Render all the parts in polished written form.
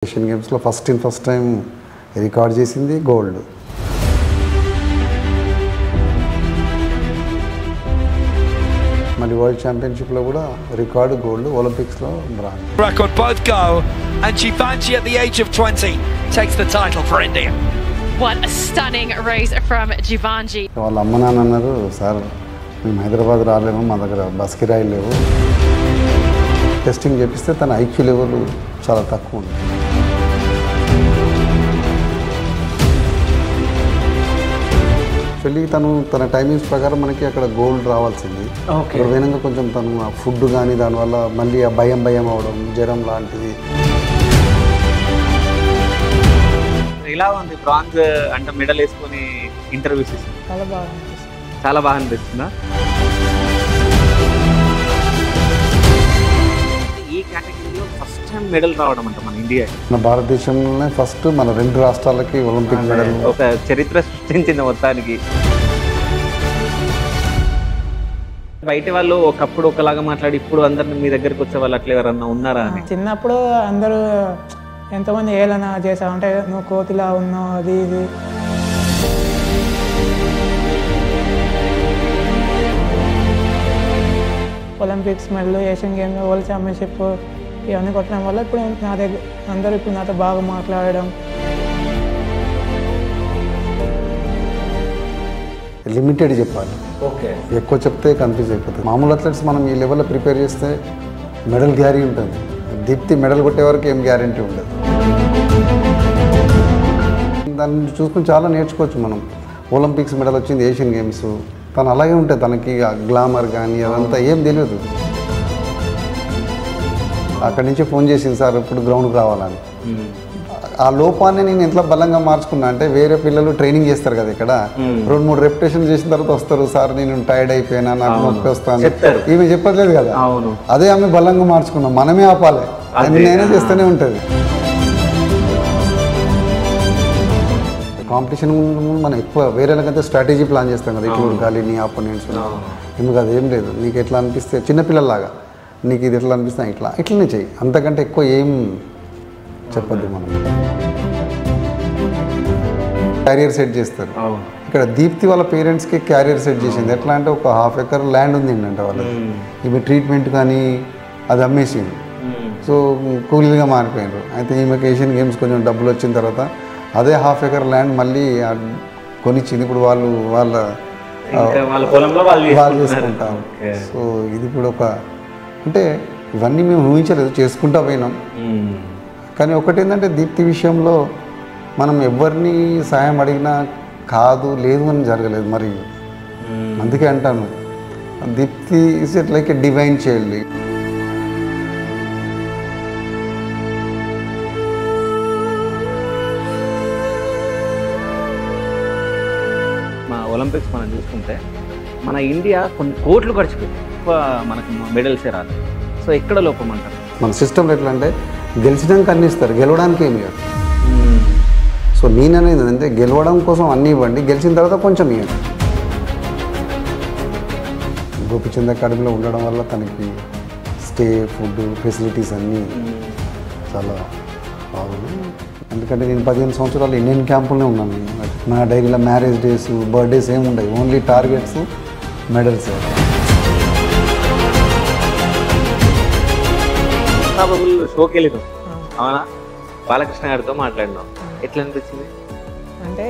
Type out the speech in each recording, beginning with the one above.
Asian గేమ్స్లో first time record చేసింది gold. మళ్ళీ వరల్డ్ ఛాంపియన్షిప్లో కూడా రికార్డు గోల్డ్, ఒలింపిక్స్లో bronze. Record both go, and Jivanchi at the age of 20 takes the title for India. What a stunning race from Jivanchi. వాళ్ళ అమ్మ నాన్న అన్నారు, సార్ మేము హైదరాబాద్ రాలేము, మా దగ్గర బస్ కిరాయి లేవు. టెస్టింగ్ చేపిస్తే తన ఐక్యూ లెవెల్ చాలా తక్కువ ఉంది. యాక్చువల్లీ తన టైమింగ్స్ ప్రకారం మనకి అక్కడ గోల్డ్ రావాల్సింది. అక్కడ పోయినాక కొంచెం తను ఆ ఫుడ్ కానీ దానివల్ల మళ్ళీ ఆ భయం అవడం, జ్వరం లాంటిది. ఎలా ఉంది బ్రాంజ్ అంటే మెడల్ వేసుకొని ఇంటర్వ్యూస్ ఇస్తుంది? చాలా బాగా అనిపిస్తుందా? ఈ కేటగిరీలో ఫస్ట్ టైం మెడల్ రావడం అంటే మన ఇండియా, మన భారతదేశంలోనే ఫస్ట్ మన 2 రాష్ట్రాలకి ఒలింపిక్ మెడల్. ఒక చరిత్ర సృష్టించింది మొత్తానికి. బయట వాళ్ళు ఒకప్పుడు ఒకలాగా మాట్లాడి ఇప్పుడు అందరిని మీ దగ్గరికి వచ్చే వాళ్ళు అట్లా ఎవరన్నా ఉన్నారా అని? చిన్నప్పుడు అందరూ ఎంతమంది ఏలనా చేసావు అంటే నువ్వు కోతిలా ఉన్నావు అది ఇది. Olympics medal, Asian games, world championship ఇవన్నీ కొట్టడం వల్ల ఇప్పుడు నా దగ్గర అందరూ ఇప్పుడు నాతో బాగా మాట్లాడడం. లిమిటెడ్ చెప్పాలి, ఎక్కువ చెప్తే కన్ఫ్యూజ్ అయిపోతుంది. మామూలు అథ్లెట్స్ మనం ఈ లెవెల్లో ప్రిపేర్ చేస్తే మెడల్ గ్యారీ ఉంటుంది. దీప్తి మెడల్ కొట్టే వరకు ఏం గ్యారంటీ ఉండదు. దాన్ని చూసుకుని చాలా నేర్చుకోవచ్చు మనం. ఒలింపిక్స్ మెడల్ వచ్చింది, ఏషియన్ గేమ్స్, తను అలాగే ఉంటుంది. తనకి గ్లామర్ కానీ అదంతా ఏం తెలియదు. అక్కడి నుంచి ఫోన్ చేసింది, సార్ ఇప్పుడు గ్రౌండ్కి రావాలని. ఆ లోపాన్ని నేను ఎంత బలంగా మార్చుకున్నా అంటే, వేరే పిల్లలు ట్రైనింగ్ చేస్తారు కదా ఇక్కడ, 2-3 రెప్యుటేషన్ చేసిన తర్వాత వస్తారు, సార్ నేను టైర్డ్ అయిపోయినా, నాకు నొప్పి వస్తాను, ఈమె చెప్పట్లేదు కదా. అదే ఆమె బలంగా మార్చుకున్నాం, మనమే ఆపాలి, నేనే చేస్తూనే ఉంటుంది. కాంపిటీషన్ మనం ఎక్కువ వేరేలాగైతే స్ట్రాటజీ ప్లాన్ చేస్తాం కదా, ఇట్లా ఉండాలి నీ ఆపోనెంట్స్, ఎందుకు అది ఏం లేదు. నీకు ఎట్లా అనిపిస్తే చిన్నపిల్లలాగా నీకు ఇది ఎట్లా అనిపిస్తే ఇట్లనే చెయ్యి, అంతకంటే ఎక్కువ ఏం చెప్పద్దు. మనం క్యారియర్ సెట్ చేస్తారు. ఇక్కడ దీప్తి వాళ్ళ పేరెంట్స్కి క్యారియర్ సెట్ చేసింది. ఎట్లా అంటే ఒక 1/2 ఎకర్ ల్యాండ్ ఉంది ఏంటంటే వాళ్ళకి, ఈమె ట్రీట్మెంట్ కానీ అది అమ్మేసింది. సో కూలీగా మారిపోయినారు. అయితే ఈమెకి ఏషియన్ గేమ్స్ కొంచెం డబ్బులు వచ్చిన తర్వాత అదే 1/2 ఎకర్ ల్యాండ్ మళ్ళీ కొనిచ్చింది. ఇప్పుడు వాళ్ళ చేసుకుంటారు. సో ఇది కూడా ఒక అంటే ఇవన్నీ మేము ఊహించలేదు, చేసుకుంటా పోయినాం. కానీ ఒకటి ఏంటంటే దీప్తి విషయంలో మనం ఎవరిని సాయం అడిగినా కాదు లేదు అని జరగలేదు. మరి అందుకే అంటాను, Deepti is it like a divine child. Olympics మనం చూసుకుంటే మన ఇండియా కొన్ని కోట్లు ఖర్చు పెట్టి మనకు మెడల్సే రాదు. సో ఎక్కడ లోపం అంటారు? మన సిస్టంలో ఎట్లా అంటే గెలిచినాక అన్ని ఇస్తారు, గెలవడానికి ఏమి ఇవ్వరు. సో నేననేది అంటే గెలవడం కోసం అన్నీ ఇవ్వండి, గెలిచిన తర్వాత కొంచెం ఇవ్వండి. గోపిచంద్ అకాడమీలో ఉండడం వల్ల తనకి స్టే, ఫుడ్ ఫెసిలిటీస్ అన్నీ చాలా బాగుంది. ఎందుకంటే నేను 15 సంవత్సరాలు ఇండియన్ క్యాంపులోనే ఉన్నాను. నా డైరీలో మ్యారేజ్ డేస్, బర్త్డేస్ ఏమి ఉండవు, ఓన్లీ టార్గెట్స్, మెడల్స్. షోకి వెళ్ళినాం, అవునా? బాలకృష్ణ గారితో మాట్లాడినాం, ఎట్లా అనిపించింది? అంటే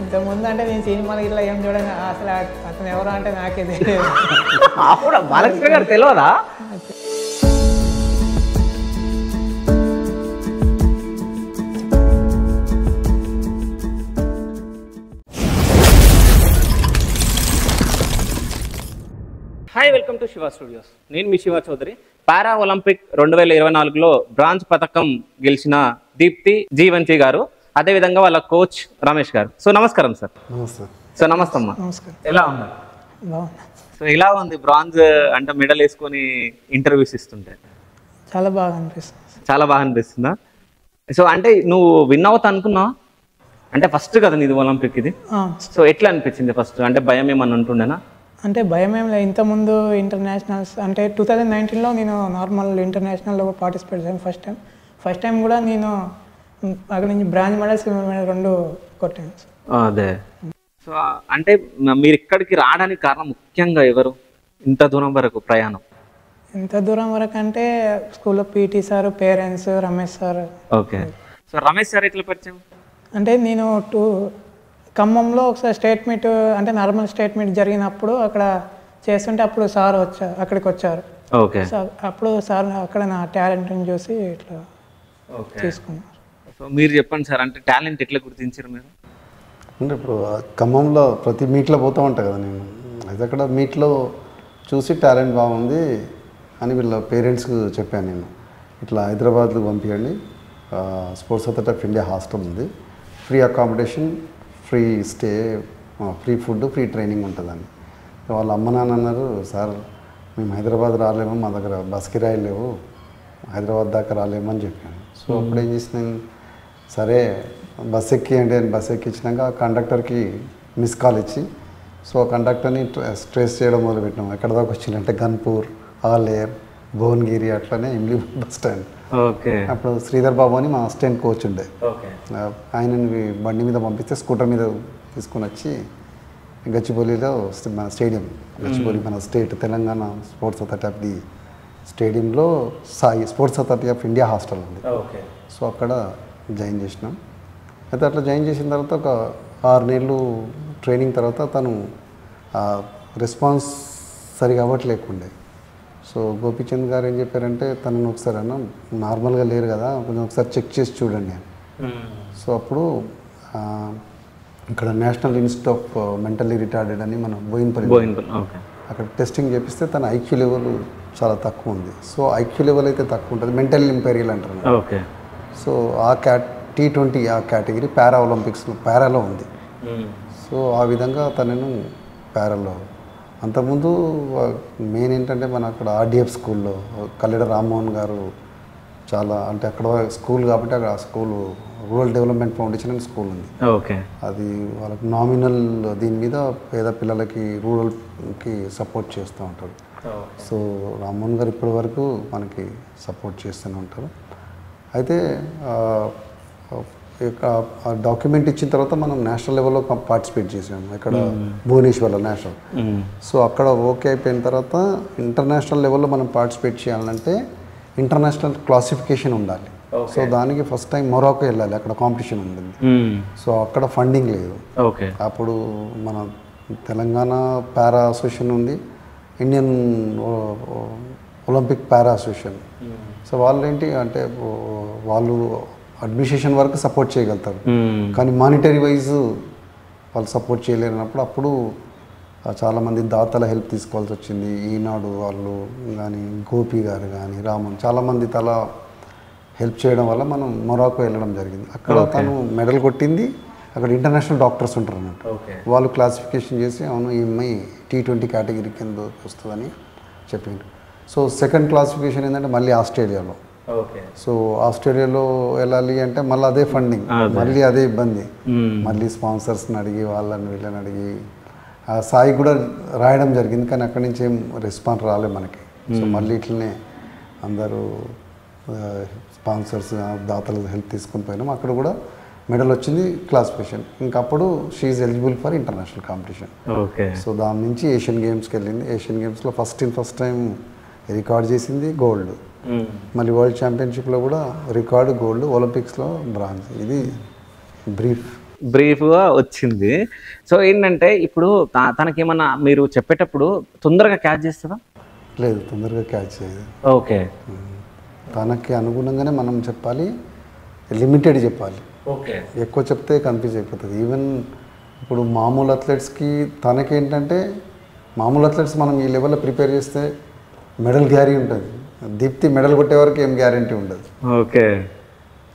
ఇంతకుముందు అంటే నేను సినిమాలు ఇట్లా ఏం చూడను, అసలు అతను ఎవరు అంటే నాకే తెలియదు. అప్పుడు బాలకృష్ణ గారు తెలియదా? Hi, welcome to Shiva studios. నేను మీ శివ చౌదరి. పారా ఒలింపిక్ 2024లో బ్రాంజ్ పథకం గెలిచిన దీప్తి జీవంతి గారు, అదేవిధంగా వాళ్ళ కోచ్ రమేష్ గారు. సో నమస్కారం సార్. సో నమస్తే అమ్మా. నమస్కారం. ఎలా ఉన్నారు? బాగున్నా. సో ఎలా ఉంది బ్రాంజ్ అంటే మెడల్ వేసుకొని ఇంటర్వ్యూస్ ఇస్తుంటే? చాలా బాగా అనిపిస్తుంది. చాలా బాగా అనిపిస్తుందా? సో అంటే నువ్వు విన్ అవుతా అనుకున్నావా? అంటే ఫస్ట్ కదా నీది ఒలింపిక్ ఇది. సో ఎట్లా అనిపించింది ఫస్ట్? అంటే భయం ఏమన్నా ఉంటుండేనా? అంటే భయం ఏం లేదు. ఇంతకుముందు ఇంటర్నేషనల్స్ అంటే 2019లో నేను నార్మల్ ఇంటర్నేషనల్లో పార్టిసిపేట్ చేశాను ఫస్ట్ టైం. ఫస్ట్ టైం కూడా నేను అక్కడ నుంచి బ్రాంజ్ మెడల్ సిల్వర్ మెడల్ 2 కొట్టాను సార్. అదే. సో అంటే మీరు ఇక్కడికి రావడానికి కారణం ముఖ్యంగా ఎవరు? ఇంత దూరం వరకు ప్రయాణం ఎంత దూరం వరకు అంటే స్కూల్లో PT sir, parents, Ramesh sir. Okay. So Ramesh sir ఎట్లా పరిచయం? అంటే నేను ఖమ్మంలో ఒకసారి స్టేట్ మీట్ అంటే నార్మల్ స్టేట్ మీట్ జరిగినప్పుడు అక్కడ చేస్తుంటే అప్పుడు సార్ అక్కడికి వచ్చారు. ఓకే. అప్పుడు సార్ అక్కడ నా టాలెంట్ని చూసి ఇట్లా తీసుకున్నారు. సో మీరు చెప్పండి సార్, అంటే టాలెంట్ ఎట్లా గుర్తించారు మీరు? అంటే ఇప్పుడు ఖమ్మంలో ప్రతి మీట్లో పోతూ ఉంటాను కదా నేను, అయితే అక్కడ మీట్లో చూసి టాలెంట్ బాగుంది అని వీళ్ళ పేరెంట్స్కి చెప్పాను నేను. ఇట్లా హైదరాబాద్లో పంపించండి, sports authority of India hostel ఉంది, free accommodation, free stay, free food, free training ఉంటుందని. వాళ్ళ అమ్మ నాన్న అన్నారు, సార్ మేము హైదరాబాద్ రాలేము, మా దగ్గర బస్ కిరాయి లేవు, హైదరాబాద్ దాకా రాలేమని చెప్పాను. సో అప్పుడు ఏం చేసినాను, సరే బస్ ఎక్కి అంటే బస్ ఎక్కించినాక కండక్టర్కి మిస్ కాల్ ఇచ్చి, సో కండక్టర్ని ట్రేస్ చేయడం మొదలుపెట్టినాం. ఎక్కడ దాకా వచ్చిందంటే గన్పూర్, ఆలేర్, భువనగిరి, అట్లనే ఇమ్లీ బస్ స్టాండ్. ఓకే. అప్పుడు శ్రీధర్ బాబు అని మా అసిస్టెంట్ కోచ్ ఉండే, ఆయనని బండి మీద పంపిస్తే స్కూటర్ మీద తీసుకొని వచ్చి గచ్చిబౌలిలో మన స్టేడియం, గచ్చిబౌలి మన state Telangana sports authority of the స్టేడియంలో SAI sports authority of India hostel ఉంది. సో అక్కడ జాయిన్ చేసినాం. అయితే అట్లా జాయిన్ చేసిన తర్వాత ఒక 6 నెలలు ట్రైనింగ్ తర్వాత తను రెస్పాన్స్ సరిగా అవ్వట్లేకుండే. సో గోపీచంద్ గారు ఏం చెప్పారంటే, తనను ఒకసారి అన్న నార్మల్గా లేరు కదా, కొంచెం ఒకసారి చెక్ చేసి చూడండి అని. సో అప్పుడు ఇక్కడ national institute of mentally retarded అని మనం బోయిన్పల్లి, అక్కడ టెస్టింగ్ చేపిస్తే తన ఐక్యూ లెవెల్ చాలా తక్కువ ఉంది. సో ఐక్యూ లెవెల్ అయితే తక్కువ ఉంటుంది, మెంటల్ ఇంపైరియల్ అంటారు. ఓకే. సో ఆ T20 ఆ కేటగిరీ పారా ఒలింపిక్స్లో పారాలో ఉంది. సో ఆ విధంగా తనను పారాలో, అంతకుముందు మెయిన్ ఏంటంటే మన అక్కడ RDF స్కూల్లో కల్లెడ రామ్మోహన్ గారు చాలా, అంటే అక్కడ స్కూల్ కాబట్టి అక్కడ ఆ స్కూల్ రూరల్ డెవలప్మెంట్ ఫౌండేషన్ అని స్కూల్ ఉంది. ఓకే. అది వాళ్ళకి నామినల్ దీని మీద పేద పిల్లలకి రూరల్కి సపోర్ట్ చేస్తూ ఉంటారు. సో రామ్మోహన్ గారు ఇప్పటి వరకు మనకి సపోర్ట్ చేస్తూనే ఉంటారు. అయితే డాక్యుమెంట్ ఇచ్చిన తర్వాత మనం నేషనల్ లెవెల్లో పార్టిసిపేట్ చేసాము, ఇక్కడ భువనేశ్వర్లో నేషనల్. సో అక్కడ ఓకే అయిపోయిన తర్వాత ఇంటర్నేషనల్ లెవెల్లో మనం పార్టిసిపేట్ చేయాలంటే ఇంటర్నేషనల్ క్లాసిఫికేషన్ ఉండాలి. సో దానికి ఫస్ట్ టైం మొరాకో వెళ్ళాలి, అక్కడ కాంపిటీషన్ ఉంటుంది. సో అక్కడ ఫండింగ్ లేదు. ఓకే. అప్పుడు మన తెలంగాణ పారా అసోసియేషన్ ఉంది, ఇండియన్ ఒలింపిక్ పారా అసోసియేషన్. సో వాళ్ళు ఏంటి అంటే వాళ్ళు అడ్మినిస్ట్రేషన్ వరకు సపోర్ట్ చేయగలుగుతారు, కానీ మానిటరీ వైజ్ వాళ్ళు సపోర్ట్ చేయలేనప్పుడు అప్పుడు చాలామంది దాతల హెల్ప్ తీసుకోవాల్సి వచ్చింది. ఈనాడు వాళ్ళు కానీ, గోపి గారు కానీ, రామన్, చాలామంది తల హెల్ప్ చేయడం వల్ల మనం మొరాకో వెళ్ళడం జరిగింది. అక్కడ తను మెడల్ కొట్టింది. అక్కడ ఇంటర్నేషనల్ డాక్టర్స్ ఉంటారు అన్నట్టు, వాళ్ళు క్లాసిఫికేషన్ చేసి అవును ఈ అమ్మాయి T20 కేటగిరీ కింద వస్తుందని చెప్పిండ్రు. సో సెకండ్ క్లాసిఫికేషన్ ఏంటంటే మళ్ళీ ఆస్ట్రేలియాలో. సో ఆస్ట్రేలియాలో వెళ్ళాలి అంటే మళ్ళీ అదే ఫండింగ్, మళ్ళీ అదే ఇబ్బంది, మళ్ళీ స్పాన్సర్స్ని అడిగి వాళ్ళని వీళ్ళని అడిగి ఆ సాయి కూడా రాయడం జరిగింది, కానీ అక్కడి నుంచి ఏం రెస్పాన్స్ రాలేదు మనకి. సో మళ్ళీ ఇట్లనే అందరూ స్పాన్సర్స్ దాతల హెల్ప్ తీసుకుని పోయినాం. అక్కడ కూడా మెడల్ వచ్చింది క్లాసిఫికేషన్. ఇంకప్పుడు she eligible for international competition. Okay. So దాని నుంచి ఏషియన్ గేమ్స్కి వెళ్ళింది. ఏషియన్ గేమ్స్లో ఫస్ట్ టైం రికార్డ్ చేసింది గోల్డ్, మళ్ళీ వరల్డ్ ఛాంపియన్షిప్లో కూడా రికార్డు గోల్డ్, ఒలింపిక్స్లో బ్రాంజ్. ఇది బ్రీఫ్గా వచ్చింది. సో ఏంటంటే ఇప్పుడు తనకేమన్నా మీరు చెప్పేటప్పుడు తొందరగా క్యాచ్ చేస్తుందా? లేదు, తొందరగా క్యాచ్ చేయదు. ఓకే. తనకి అనుగుణంగానే మనం చెప్పాలి, లిమిటెడ్ చెప్పాలి. ఓకే. ఎక్కువ చెప్తే కన్ఫ్యూజ్ అయిపోతుంది. ఈవెన్ ఇప్పుడు మామూలు అథ్లెట్స్కి తనకేంటంటే, మామూలు అథ్లెట్స్ మనం ఈ లెవెల్లో ప్రిపేర్ చేస్తే మెడల్ గ్యారీ ఉంటుంది, దీప్తి మెడల్ కొట్టే వరకు ఏం గ్యారంటీ ఉండదు. ఓకే.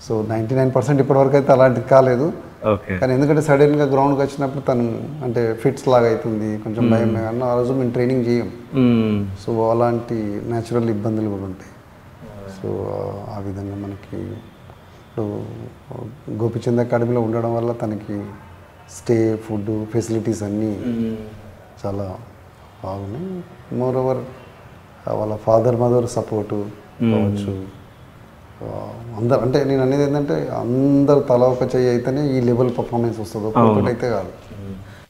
సో 99% ఇప్పటివరకు అయితే అలాంటిది కాలేదు. ఓకే. కానీ ఎందుకంటే సడన్గా గ్రౌండ్కి వచ్చినప్పుడు తను అంటే ఫిట్స్ లాగా అవుతుంది, కొంచెం భయం అన్న ఆ రోజు మేము ట్రైనింగ్ చేయం. సో అలాంటి న్యాచురల్ ఇబ్బందులు కూడా ఉంటాయి. సో ఆ విధంగా మనకి ఇప్పుడు గోపిచంద్ అకాడమీలో ఉండడం వల్ల తనకి స్టే, ఫుడ్ ఫెసిలిటీస్ అన్నీ చాలా బాగున్నాయి. మోర్ ఓవర్ వాళ్ళ ఫాదర్ మదర్ సపోర్టు కావచ్చు, అందరు అంటే నేను అనేది ఏంటంటే అందరు తల ఒక చెయ్యి అయితేనే ఈ లెవెల్ పర్ఫార్మెన్స్ వస్తుంది, ఒక్కొక్కటి అయితే కాదు.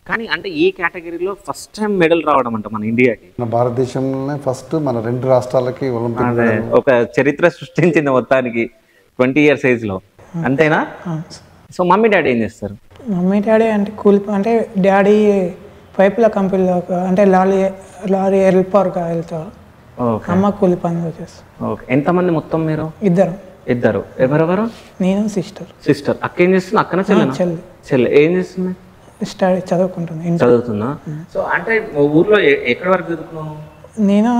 కానీ అంటే ఈ కేటగిరీలో ఫస్ట్ టైం మెడల్ రావడం అంట మన ఇండియాకి, మన భారతదేశంలోనే ఫస్ట్ మన 2 రాష్ట్రాలకి ఒలింపిక్ అదే ఒక చరిత్ర సృష్టించింది మొత్తానికి 20 years ఏజ్లో, అంతేనా? సో మమ్మీ డాడీ ఏం చేస్తారు? మమ్మీ డాడీ అంటే అంటే డాడీ పైపుల కంపెనీలో అంటే లారీ హెల్పర్గా వెళ్తారు, అమ్మ కూలి పనులు చేస్తారు. ఓకే, ఎంతమంది మొత్తం మీరు? ఇద్దరు. ఎవరెవరు? నేను సిస్టర్. అక్క ఏం చేస్తుంది? అక్కన చెల్లె ఏం చేస్తుంది? స్టడీ చదువుకుంటున్నాను. చదువుతున్నా. సో అంటే ఊర్లో ఎక్కడి వరకు చదువుకున్నావు? నేను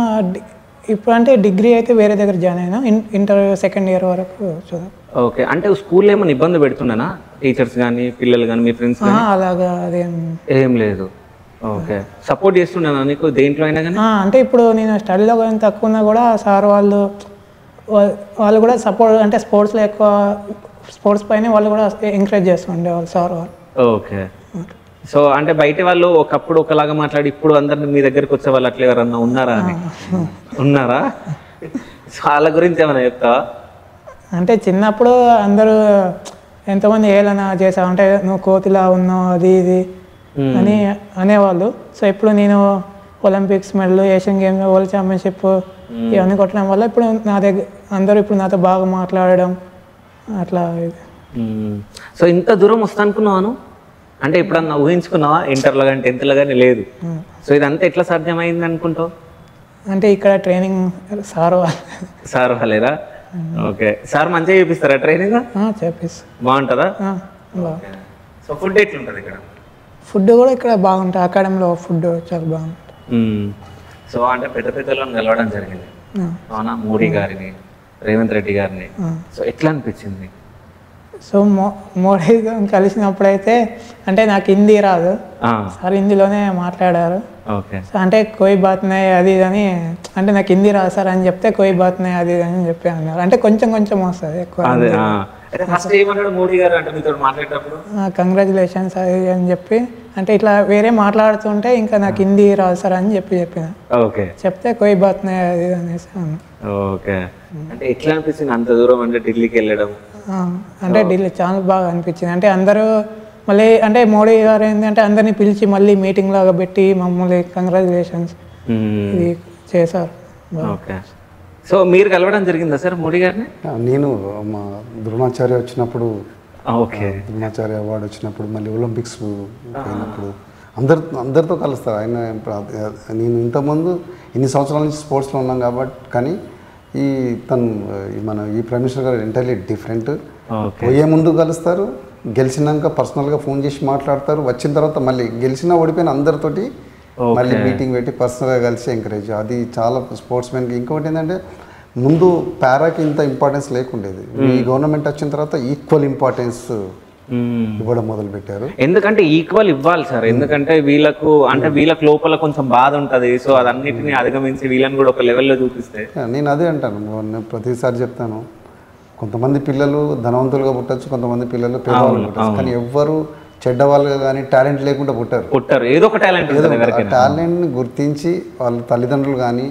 ఇప్పుడు అంటే డిగ్రీ అయితే వేరే దగ్గర జాయిన్ అయినా, ఇంటర్ సెకండ్ ఇయర్ వరకు చదువు. ఓకే, అంటే స్కూల్లో ఏమైనా ఇబ్బంది పెడుతున్నానా టీచర్స్ కానీ పిల్లలు కానీ మీ ఫ్రెండ్స్? అలాగా ఏం లేదు. ఓకే, సపోర్ట్ చేస్తున్నానా నీకు దేంట్లో అయినా కానీ? అంటే ఇప్పుడు నేను స్టడీలో కొంచెం తక్కువ ఉన్నా కూడా సార్ వాళ్ళు కూడా సపోర్ట్, అంటే స్పోర్ట్స్లో ఎక్కువ స్పోర్ట్స్ పైన వాళ్ళు కూడా ఎంకరేజ్ చేస్తుండే వాళ్ళు సార్ వాళ్ళు. ఓకే, సో అంటే బయట వాళ్ళు ఒకప్పుడు ఒకలాగా మాట్లాడి ఇప్పుడు అందరిని మీ దగ్గరికి వచ్చే వాళ్ళు అట్లా ఎవరన్నా ఉన్నారా అని? ఉన్నారా? సో వాళ్ళ గురించి ఏమైనా చెప్తావా? అంటే చిన్నప్పుడు అందరూ ఎంతమంది ఏలనా చేసావు, అంటే నువ్వు కోతిలా ఉన్నావు అది ఇది అని అనేవాళ్ళు. సో ఇప్పుడు నేను Olympics medal, Asian games, world championship ఇవన్నీ కొట్టడం వల్ల ఇప్పుడు నా దగ్గర అందరూ ఇప్పుడు నాతో బాగా మాట్లాడడం అట్లా. సో ఇంత దూరం వస్తా అనుకున్నాను అంటే ఎప్పుడన్నా ఊహించుకున్నావా? ఇంటర్లో కానీ 10th కానీ లేదు. సో ఇదంతా ఎట్లా సాధ్యమైంది అనుకుంటావు? అంటే ఇక్కడ ట్రైనింగ్ సార్ వాళ్ళేరా? ఓకే, సార్ మంచిగా చూపిస్తారా ట్రైనింగ్? చేపిస్తారు. బాగుంటుందా? సో ఫుడ్ ఎట్లుంటుంది ఇక్కడ? ఫుడ్ కూడా ఇక్కడ బాగుంటుంది, అకాడమీలో ఫుడ్ చాలా బాగుంటుంది. సో అంటే పెద్ద పెద్దలను కలవడం జరిగింది అవునా, మోడీ గారిని, రేవంత్ రెడ్డి గారిని. సో ఎట్లా అనిపించింది? సో మోడీ కలిసినప్పుడు అయితే అంటే నాకు హిందీ రాదు, సార్ హిందీలోనే మాట్లాడారు. అంటే కోయి బాత్ నై అది అని, అంటే నాకు హిందీ రాదు సార్ అని చెప్తే కోయి బాత్ నై అది అని చెప్పి అన్నారు. అంటే కొంచెం వస్తుంది, ఎక్కువ. కంగ్రాచులేషన్స్ అది అని చెప్పి, అంటే ఇట్లా వేరే మాట్లాడుతుంటే ఇంకా నాకు హిందీ రాదు సార్ అని చెప్పిన చెప్తే కోయి బాత్ నై అది అనేసి అన్నారు. ఓకే, అంటే ఎట్లా అనిపించింది అంత దూరం అంటే ఢిల్లీకి వెళ్ళడం? అంటే ఢిల్లీ చాలా బాగా అనిపించింది. అంటే అందరూ మళ్ళీ అంటే మోడీ గారు ఏంటంటే అందరినీ పిలిచి మళ్ళీ మీటింగ్ లాగా పెట్టి మమ్మల్ని కంగ్రాచులేషన్స్ ఇది చేశారు. ఓకే, సో మీరు కలవడం జరిగిందా సార్ మోడీ గారిని? నేను మా ద్రోణాచార్య వచ్చినప్పుడు, ఓకే, ద్రోణాచార్య అవార్డు వచ్చినప్పుడు, మళ్ళీ ఒలింపిక్స్ పోయినప్పుడు అందరితో కలుస్తారు ఆయన. నేను ఇంతకుముందు ఇన్ని సంవత్సరాల నుంచి స్పోర్ట్స్లో ఉన్నాం కాబట్టి, కానీ ఈ ప్రైమ్ మినిస్టర్ గారు ఎంటైర్లీ డిఫరెంట్. పోయే ముందు కలుస్తారు, గెలిచినాక పర్సనల్గా ఫోన్ చేసి మాట్లాడతారు, వచ్చిన తర్వాత మళ్ళీ గెలిచినా ఓడిపోయిన అందరితోటి మళ్ళీ మీటింగ్ పెట్టి పర్సనల్గా కలిసి ఎంకరేజ్. అది చాలా స్పోర్ట్స్ మ్యాన్కి. ఇంకొకటి ఏంటంటే ముందు పారాకి ఇంత ఇంపార్టెన్స్ లేకుండేది, ఈ గవర్నమెంట్ వచ్చిన తర్వాత ఈక్వల్ ఇంపార్టెన్స్ ఇవ్వడం మొదలు పెట్టారు. ఎందుకంటే ఈక్వల్ ఇవ్వాలి సార్, ఎందుకంటే వీళ్ళకు లోపల కొంచెం బాధ ఉంటుంది. సో అదన్నిటిని అధిగమించి వీళ్ళని కూడా ఒక లెవెల్లో చూపిస్తే. నేను అదే అంటాను, నేను ప్రతిసారి చెప్తాను, కొంతమంది పిల్లలు ధనవంతులుగా పుట్టచ్చు, కొంతమంది పిల్లలు పేదవాళ్ళు పుట్టచ్చు, కానీ ఎవ్వరు చెడ్డవాళ్ళుగా కానీ టాలెంట్ లేకుండా పుట్టారు. ఏదో ఒక టాలెంట్ని గుర్తించి వాళ్ళ తల్లిదండ్రులు కానీ,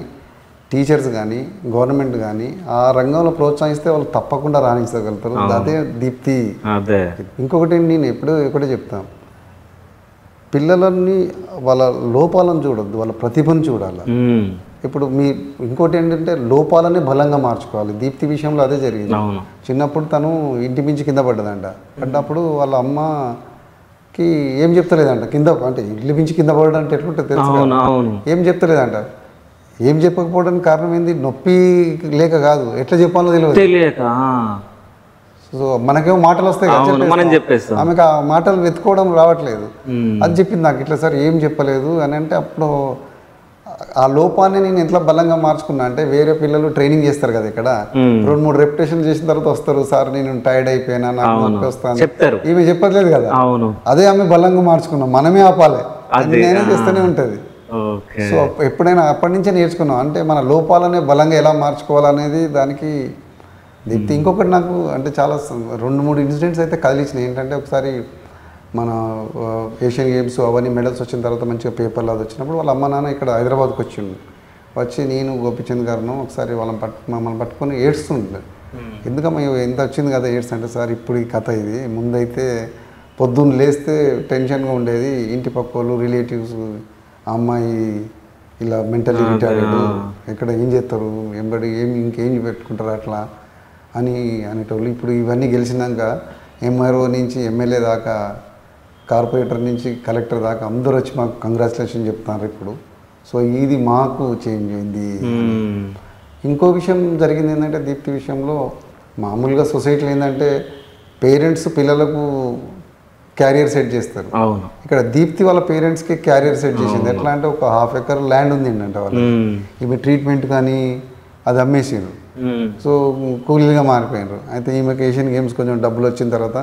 టీచర్స్ కానీ, గవర్నమెంట్ కానీ ఆ రంగంలో ప్రోత్సహిస్తే వాళ్ళు తప్పకుండా రాణించగలుగుతారు. అదే దీప్తి. ఇంకొకటి నేను ఒకటే చెప్తాను, పిల్లలని వాళ్ళ లోపాలను చూడొద్దు, వాళ్ళ ప్రతిభను చూడాలి. ఇప్పుడు ఇంకోటి ఏంటంటే లోపాలని బలంగా మార్చుకోవాలి. దీప్తి విషయంలో అదే జరిగింది. చిన్నప్పుడు తను ఇంటి మించి కింద పడ్డప్పుడు వాళ్ళ అమ్మకి ఏం చెప్తలేదంట, అంటే ఇంటి మించి కింద పడడం అంటే ఎట్లుంటుంది తెలుసు, ఏం చెప్తలేదంట. ఏం చెప్పకపోవడానికి కారణం ఏంది? నొప్పి లేక కాదు, ఎట్లా చెప్పాలో తెలియదు. సో మనకేమో మాటలు వస్తాయి, ఆమెకు ఆ మాటలు వెతుకోవడం రావట్లేదు. అది చెప్పింది నాకు, ఇట్లా సార్ ఏం చెప్పలేదు అని. అంటే అప్పుడు ఆ లోపాన్ని నేను ఎట్లా బలంగా మార్చుకున్నా అంటే, వేరే పిల్లలు ట్రైనింగ్ చేస్తారు కదా ఇక్కడ, 2-3 రెప్యుటేషన్ చేసిన తర్వాత వస్తారు, సార్ నేను టైర్డ్ అయిపోయినా, నాకు నొప్పి వస్తాను, ఈమె చెప్పట్లేదు కదా. అదే ఆమె బలంగా మార్చుకున్నాం, మనమే ఆపాలి, నేనే చేస్తూనే ఉంటుంది. సో ఎప్పుడైనా అప్పటి నుంచే నేర్చుకున్నాం, అంటే మన లోపాలనే బలంగా ఎలా మార్చుకోవాలనేది దానికి దీప్తి. ఇంకొకటి నాకు అంటే చాలా 2-3 ఇన్సిడెంట్స్ అయితే కదిలిచ్చినాయి. ఏంటంటే ఒకసారి మన ఏషియన్ గేమ్స్ అవన్నీ మెడల్స్ వచ్చిన తర్వాత మంచిగా పేపర్లో అది వచ్చినప్పుడు వాళ్ళ అమ్మ నాన్న ఇక్కడ హైదరాబాద్కి వచ్చి నేను గోపిచంద్ గారును ఒకసారి మమ్మల్ని పట్టుకొని ఏడుస్తుండే. ఎందుకమ్మా ఎంత వచ్చింది కదా ఎయిడ్స్ అంటే, సార్ ఇప్పుడు ఈ కథ ఇది, ముందైతే పొద్దున్న లేస్తే టెన్షన్గా ఉండేది, ఇంటి పక్క వాళ్ళు రిలేటివ్స్ ఆ అమ్మాయి ఇలా మెంటల్లీ రిటార్డెడ్, ఎక్కడ ఏం చేస్తారు, ఇంకేం పెట్టుకుంటారు అట్లా అని అనేటోళ్ళు. ఇప్పుడు ఇవన్నీ గెలిచినాక ఎంఆర్ఓ నుంచి ఎమ్మెల్యే దాకా, కార్పొరేటర్ నుంచి కలెక్టర్ దాకా అందరూ వచ్చి మాకు కంగ్రాచులేషన్ చెప్తున్నారు ఇప్పుడు. సో ఇది మాకు చేంజ్ అయింది. ఇంకో విషయం జరిగింది ఏంటంటే దీప్తి విషయంలో, మామూలుగా సొసైటీలో ఏంటంటే పేరెంట్స్ పిల్లలకు క్యారియర్ సెట్ చేస్తారు. ఇక్కడ దీప్తి వాళ్ళ పేరెంట్స్కి క్యారియర్ సెట్ చేసింది. ఎట్లా అంటే ఒక 1/2 ఎకర్ ల్యాండ్ ఉంది ఏంటంటే వాళ్ళు, ఈమె ట్రీట్మెంట్ కానీ అది అమ్మేసారు. సో కూలీగా మారిపోయినారు. అయితే ఈమెకి ఏషియన్ గేమ్స్ కొంచెం డబ్బులు వచ్చిన తర్వాత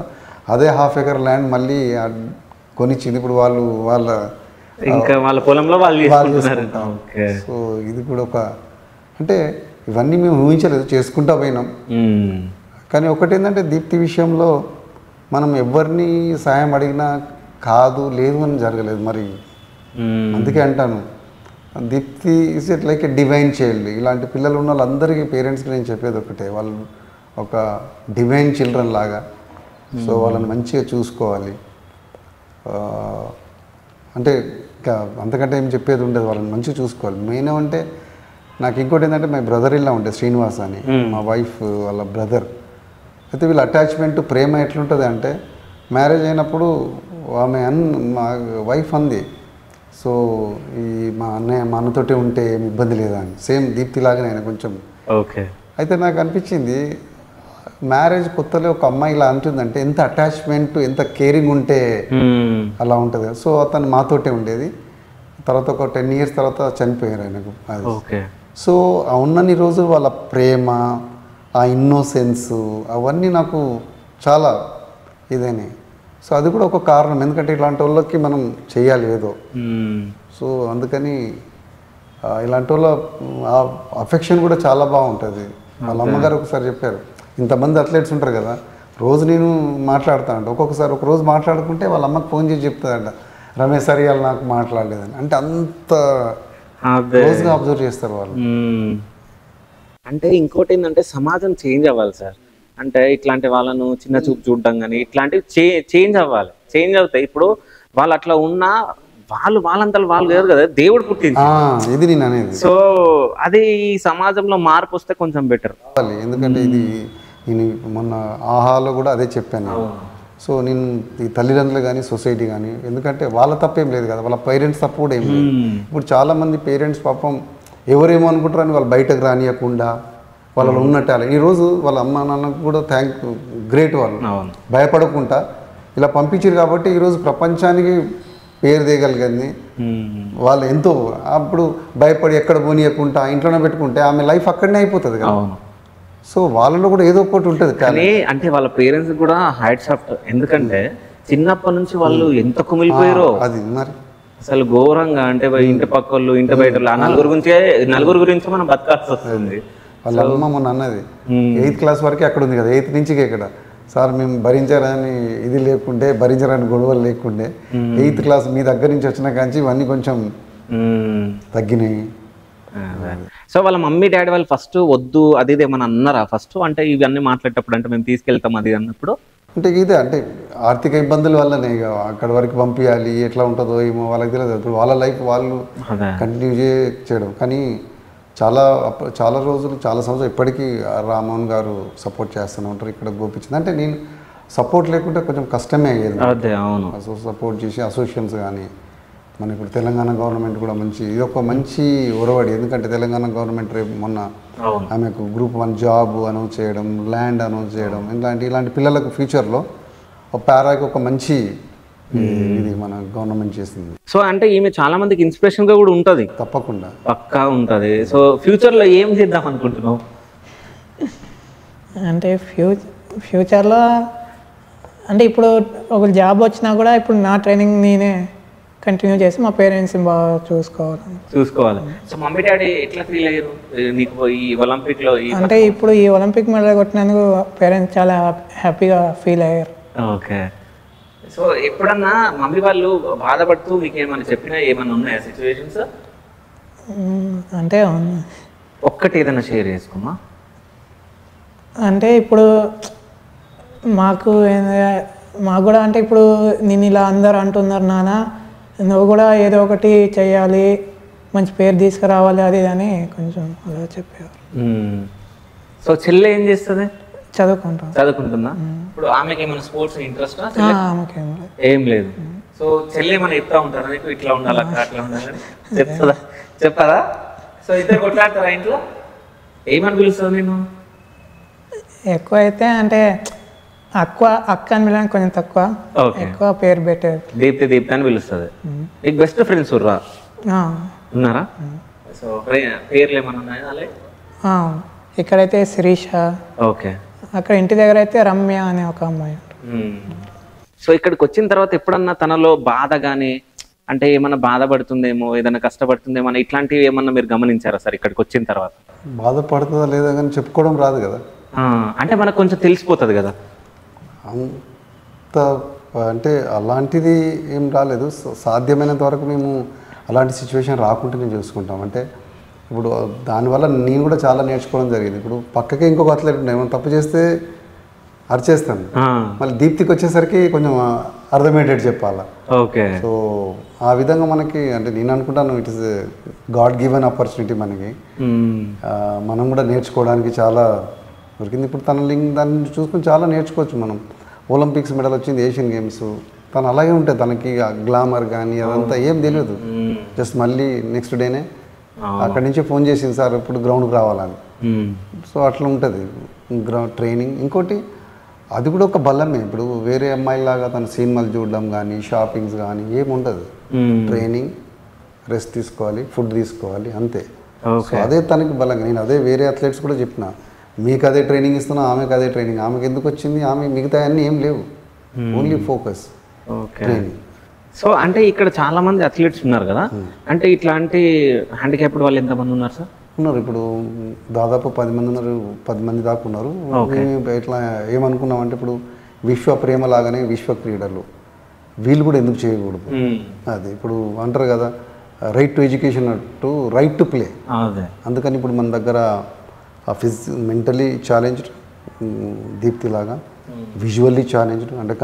అదే 1/2 ఎకర్ ల్యాండ్ మళ్ళీ కొనిచ్చింది. ఇప్పుడు వాళ్ళ ఇంకా వాళ్ళ పొలంలో వాళ్ళు చేసుకుంటారు. సో ఇది కూడా ఒక, అంటే ఇవన్నీ మేము ఊహించలేదు, చేసుకుంటా పోయినాం. కానీ ఒకటి ఏంటంటే దీప్తి విషయంలో మనం ఎవరిని సాయం అడిగినా కాదు లేదు అని జరగలేదు. మరి అందుకే అంటాను, Deepti is it like a divine child. ఇలాంటి పిల్లలు ఉన్న వాళ్ళందరికీ పేరెంట్స్కి నేను చెప్పేది ఒకటే, వాళ్ళు ఒక డివైన్ చిల్డ్రన్ లాగా. సో వాళ్ళని మంచిగా చూసుకోవాలి. అంటే ఇంకా అంతకంటే ఏం చెప్పేది ఉండదు, వాళ్ళని మంచిగా చూసుకోవాలి. మెయిన్ అంటే నాకు ఇంకోటి ఏంటంటే మా బ్రదర్ ఇలా ఉండే శ్రీనివాస్ అని, మా వైఫ్ వాళ్ళ బ్రదర్. అయితే వీళ్ళ అటాచ్మెంట్ ప్రేమ ఎట్లుంటుంది అంటే, మ్యారేజ్ అయినప్పుడు ఆమె మా వైఫ్ అంది, సో ఈ మా అన్నతోటి ఉంటే ఏమి ఇబ్బంది లేదా అని. సేమ్ దీప్తిలాగానే ఆయన కొంచెం. ఓకే. అయితే నాకు అనిపించింది, మ్యారేజ్ కొత్తలో ఒక అమ్మాయి ఇలా అంటుందంటే ఎంత అటాచ్మెంట్, ఎంత కేరింగ్ ఉంటే అలా ఉంటుంది. సో అతను మాతోటే ఉండేది. తర్వాత ఒక 10 years తర్వాత చనిపోయారు ఆయనకు. సో ఆ ఉన్నన్ని రోజులు వాళ్ళ ప్రేమ, ఆ ఇన్నోసెన్స్, అవన్నీ నాకు చాలా ఇదేనే. సో అది కూడా ఒక కారణం, ఎందుకంటే ఇలాంటి వాళ్ళకి మనం చేయాలి ఏదో. సో అందుకని ఇలాంటి వాళ్ళ అఫెక్షన్ కూడా చాలా బాగుంటుంది. వాళ్ళ అమ్మగారు ఒకసారి చెప్పారు, ఇంతమంది అథ్లెట్స్ ఉంటారు కదా, రోజు నేను మాట్లాడుతానంట. ఒక్కొక్కసారి ఒక రోజు మాట్లాడుకుంటే వాళ్ళ అమ్మకి ఫోన్ చేసి చెప్తాదంట, రమేష్ సార్ ఇవాళ నాకు మాట్లాడలేదని. అంటే అంత రోజుగా అబ్జర్వ్ చేస్తారు వాళ్ళు. అంటే ఇంకోటి ఏంటంటే సమాజం చేంజ్ అవ్వాలి సార్. అంటే ఇట్లాంటి వాళ్ళను చిన్న చూపు చూడడం కానీ ఇట్లాంటివి చేంజ్ అవ్వాలి. చేంజ్ అవుతాయి. ఇప్పుడు వాళ్ళు అట్లా ఉన్నా వాళ్ళంతా వాళ్ళు లేరు కదా, దేవుడు పుట్టింది. ఇది నేను అనేది. సో అది ఈ సమాజంలో మార్పు వస్తే కొంచెం బెటర్. ఎందుకంటే ఇది నేను మొన్న ఆహాలో కూడా అదే చెప్పాను. సో నేను ఈ తల్లిదండ్రులు కానీ సొసైటీ కానీ, ఎందుకంటే వాళ్ళ తప్పేం లేదు కదా, వాళ్ళ పేరెంట్స్ తప్పు కూడా ఏం లేదు. ఇప్పుడు చాలామంది పేరెంట్స్ పాపం ఎవరేమో అనుకుంటారని వాళ్ళు బయటకు రానియకుండా వాళ్ళలో ఉన్నట్టు ఈరోజు వాళ్ళ అమ్మ నాన్నకు కూడా గ్రేట్, వాళ్ళు భయపడకుండా ఇలా పంపించారు కాబట్టి ఈరోజు ప్రపంచానికి పేరు తీయగలిగింది. వాళ్ళు ఎంతో అప్పుడు భయపడి ఎక్కడ పోనీయకుండా ఇంట్లోనే పెట్టుకుంటే ఆమె లైఫ్ అక్కడనే అయిపోతుంది కదా. సో వాళ్ళలో కూడా ఏదో ఒకటి ఉంటుంది. కానీ అంటే వాళ్ళ పేరెంట్స్ కూడా హ్యాట్స్ ఆఫ్, ఎందుకంటే చిన్నప్పటి నుంచి వాళ్ళు ఎంత కుమిలిపోయారో అది మరి అసలు ఘోరంగా. అంటే ఇంటి పక్క వాళ్ళు, ఇంటి బయట నలుగురు గురించి మనం బతకాల్సి వస్తుంది. వాళ్ళ అమ్మ మొన్న అన్నది 8th class వరకే అక్కడ ఉంది కదా, 8th నుంచి ఇక్కడ సార్ మేము భరించారని ఇది లేకుండే, భరించడానికి గొడవలు లేకుండే, 8th class మీ దగ్గర నుంచి వచ్చిన కాంచి ఇవన్నీ కొంచెం తగ్గినాయి. సో వాళ్ళ మమ్మీ డాడీ వాళ్ళు ఫస్ట్ వద్దు అది ఇది ఏమన్నా అన్నారా ఫస్ట్? అంటే ఇవన్నీ మాట్లాడేటప్పుడు అంటే మేము తీసుకెళ్తాం అది అన్నప్పుడు అంటే ఇదే, అంటే ఆర్థిక ఇబ్బందుల వల్లనే ఇక అక్కడ వరకు పంపించాలి, ఎట్లా ఉంటుందో ఏమో వాళ్ళకి తెలియదు. ఇప్పుడు వాళ్ళ లైఫ్ వాళ్ళు కంటిన్యూ చేయడం. కానీ చాలా రోజులు, చాలా సంవత్సరాలు ఇప్పటికీ రామ్మోహన్ గారు సపోర్ట్ చేస్తూనే ఉంటారు. ఇక్కడ గోపించింది అంటే నేను సపోర్ట్ లేకుంటే కొంచెం కష్టమే అయ్యేది. సపోర్ట్ చేసి అసోసియేషన్స్ కానీ, మన ఇప్పుడు తెలంగాణ గవర్నమెంట్ కూడా ఇది ఒక మంచి ఒరవడి. ఎందుకంటే తెలంగాణ గవర్నమెంట్ రేపు మొన్న ఆమెకు Group 1 జాబ్ అనౌన్స్ చేయడం, ల్యాండ్ అనౌన్స్ చేయడం, ఇలాంటి పిల్లలకు ఫ్యూచర్లో ఒక పారాకి ఒక మంచి ఇది మన గవర్నమెంట్ చేసింది. సో అంటే ఈమె చాలా మందికి ఇన్స్పిరేషన్ గా కూడా ఉంటుంది. తప్పకుండా పక్కా ఉంటుంది. సో ఫ్యూచర్లో ఏం చేద్దాం అనుకుంటున్నావు? అంటే ఫ్యూచర్లో అంటే ఇప్పుడు ఒక జాబ్ వచ్చినా కూడా ఇప్పుడు నా ట్రైనింగ్ నేనే కంటిన్యూ చేసి మా పేరెంట్స్ని బాగా చూసుకోవాలి. సో మమ్మీ డాడీ ఎట్లా ఫీల్ అయ్యారు నీకు ఈ ఒలింపిక్లో? అంటే ఇప్పుడు ఈ ఒలింపిక్ మెడల్ కొట్టినందుకు పేరెంట్స్ చాలా హ్యాపీగా ఫీల్ అయ్యారు. ఓకే. సో ఎప్పుడన్నా మమ్మీ వాళ్ళు బాధపడుతూ మీకు ఏమైనా చెప్పినా ఏమైనా ఉన్నాయా సిచ్యువేషన్స్? అంటే ఒక్కటి ఏదైనా షేర్ చేసుకోమా. అంటే ఇప్పుడు మాకు కూడా అంటే ఇప్పుడు నేను ఇలా అందరు అంటున్నారు నాన్న నువ్వు కూడా ఏదో ఒకటి చేయాలి మంచి పేరు తీసుకురావాలి అది అని కొంచెం అలా చెప్పేవారు. సో చెల్లె ఏం చేస్తుంది? చదువుకుంటుందా? ఇప్పుడు ఆమెకి ఏమైనా స్పోర్ట్స్ ఇంట్రెస్ట్? ఆమెకేం లేదు. ఏం లేదు. సో చెల్లె ఏమైనా చెప్తా ఉంటారా నీకు ఇట్లా ఉండాలి అక్క అట్లా ఉండాలని చెప్పదా? సో ఇద్దరు కొట్లాడతారా ఇంట్లో? ఏమని పిలుస్తుంది నేను? ఎక్కువ అయితే అంటే అక్క అని పిల్లడానికి కొంచెం తక్కువ, ఎక్కువ పేరు పెట్టారు. దీప్తి అని పిలుస్తుంది. నీకు బెస్ట్ ఫ్రెండ్స్ ఉన్నారా? సో పేర్లు ఏమన్నా ఉన్నాయా? ఇక్కడైతే శిరీష, ఓకే. అక్కడ ఇంటి దగ్గర అయితే రమ్య అనే ఒక అమ్మాయి. సో ఇక్కడికి వచ్చిన తర్వాత ఎప్పుడన్నా తనలో బాధ కానీ అంటే ఏమన్నా బాధపడుతుందేమో ఏదైనా కష్టపడుతుందేమో ఇట్లాంటివి ఏమన్నా మీరు గమనించారా సార్ ఇక్కడికి వచ్చిన తర్వాత? బాధపడుతుందా లేదా కానీ చెప్పుకోవడం రాదు కదా, అంటే మనకు కొంచెం తెలిసిపోతుంది కదా. అంత అంటే అలాంటిది ఏం రాలేదు. సాధ్యమైనంత వరకు మేము అలాంటి సిచ్యువేషన్ రాకుండానే చూసుకుంటాం. అంటే ఇప్పుడు దానివల్ల నేను కూడా చాలా నేర్చుకోవడం జరిగింది. ఇప్పుడు పక్కకే ఇంకొక అథ్లెట్ ఏమైనా తప్పు చేస్తే అరిచేస్తాను, మళ్ళీ దీప్తికి వచ్చేసరికి కొంచెం అర్థమయ్యేటట్టు చెప్పాలా. ఓకే. సో ఆ విధంగా మనకి అంటే నేను అనుకుంటాను it is God given opportunity మనకి. మనం కూడా నేర్చుకోవడానికి చాలా దొరికింది. ఇప్పుడు తన దాన్ని చూసుకుని చాలా నేర్చుకోవచ్చు మనం. ఒలింపిక్స్ మెడల్ వచ్చింది, ఏషియన్ గేమ్స్, తను అలాగే ఉంటుంది. తనకి గ్లామర్ కానీ అదంతా ఏం తెలియదు. జస్ట్ మళ్ళీ నెక్స్ట్ డేనే అక్కడి నుంచి ఫోన్ చేసింది సార్ ఇప్పుడు గ్రౌండ్కి రావాలని. సో అట్లా ఉంటుంది ట్రైనింగ్. ఇంకోటి అది కూడా ఒక బలమే. ఇప్పుడు వేరే అమ్మాయిలాగా తన సినిమాలు చూడడం కానీ షాపింగ్స్ కానీ ఏముండదు. ట్రైనింగ్, రెస్ట్ తీసుకోవాలి, ఫుడ్ తీసుకోవాలి, అంతే. సో అదే తనకి బలంగా. నేను అదే వేరే అథ్లెట్స్ కూడా చెప్పిన, మీకు అదే ట్రైనింగ్ ఇస్తున్నా, ఆమెకు అదే ట్రైనింగ్. ఆమెకు ఎందుకు వచ్చింది, ఆమె మిగతా అన్నీ ఏం లేవు, ఓన్లీ ఫోకస్ ట్రైనింగ్. సో అంటే ఇక్కడ చాలా మంది అథ్లెట్స్ ఉన్నారు కదా, అంటే ఇట్లాంటి హ్యాండిక్యాప్డ్ వాళ్ళు ఎంతమంది ఉన్నారు సార్? ఉన్నారు ఇప్పుడు దాదాపు 10 మంది ఉన్నారు, 10 మంది దాకా ఉన్నారు. ఇట్లా ఏమనుకున్నామంటే ఇప్పుడు విశ్వ ప్రేమ లాగానే విశ్వ క్రీడలు వీళ్ళు కూడా ఎందుకు చేయకూడదు. అది ఇప్పుడు అంటారు కదా right to education to right to play. అందుకని ఇప్పుడు మన దగ్గర మెంటలీ ఛాలెంజ్డ్ దీప్తి లాగా, విజువల్లీ ఛాలెంజ్డ్ అంటే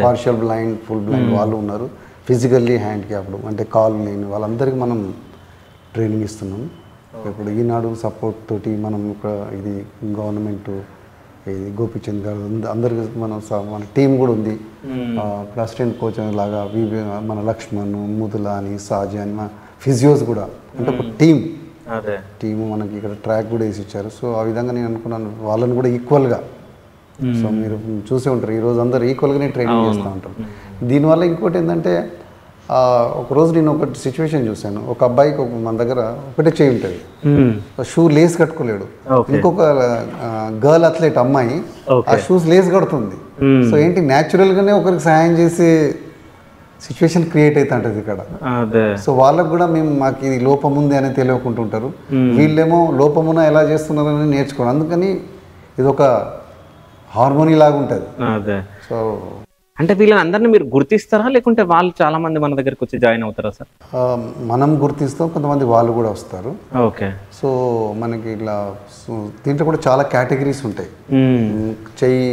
పార్షియల్ బ్లైండ్, ఫుల్ బ్లైండ్ వాళ్ళు ఉన్నారు, ఫిజికల్లీ హ్యాండిక్యాప్డ్ అంటే కాలు లేని వాళ్ళందరికీ మనం ట్రైనింగ్ ఇస్తున్నాం. ఇప్పుడు ఈనాడు సపోర్ట్ తోటి మనం ఇది గవర్నమెంట్ ఇది గోపిచంద్ గారు అందరికి మన టీం కూడా ఉంది. అసిస్టెంట్ కోచ్ లాగా మన లక్ష్మణ్, ముదుల అని, సాజీ అని మన ఫిజియోస్ కూడా అంటే ఒక టీము మనకి ఇక్కడ ట్రాక్ కూడా వేసి ఇచ్చారు. సో ఆ విధంగా నేను అనుకున్నాను వాళ్ళని కూడా ఈక్వల్గా. సో మీరు చూసే ఉంటారు ఈరోజు అందరు ఈక్వల్గానే ట్రైనింగ్ చేస్తూ ఉంటారు. దీనివల్ల ఇంకోటి ఏంటంటే ఒకరోజు నేను ఒక సిచ్యువేషన్ చూశాను. ఒక అబ్బాయికి మన దగ్గర ఒకటే చేయి ఉంటుంది, షూ లేస్ కట్టుకోలేడు. ఇంకొక గర్ల్ అథ్లెట్ అమ్మాయి ఆ షూస్ లేస్ కడుతుంది. సో ఏంటి న్యాచురల్గానే ఒకరికి సాయం చేసే సిచ్యువేషన్ క్రియేట్ అవుతా ఉంటుంది ఇక్కడ. సో వాళ్ళకు కూడా మాకు ఇది లోపం ఉంది అని తెలియకుంటుంటారు, వీళ్ళేమో లోపమున ఎలా చేస్తున్నారని నేర్చుకోవడం. అందుకని ఇది ఒక హార్మోనీ లాగా ఉంటుంది. సో అంటే వీళ్ళని అందరినీ మీరు గుర్తిస్తారా లేకుంటే వాళ్ళు చాలా మంది మన దగ్గరకు వచ్చి జాయిన్ అవుతారా సార్? మనం గుర్తిస్తాం, కొంతమంది వాళ్ళు కూడా వస్తారు. ఓకే. సో మనకి ఇట్లా దీంట్లో కూడా చాలా కేటగిరీస్ ఉంటాయి. చెయ్యి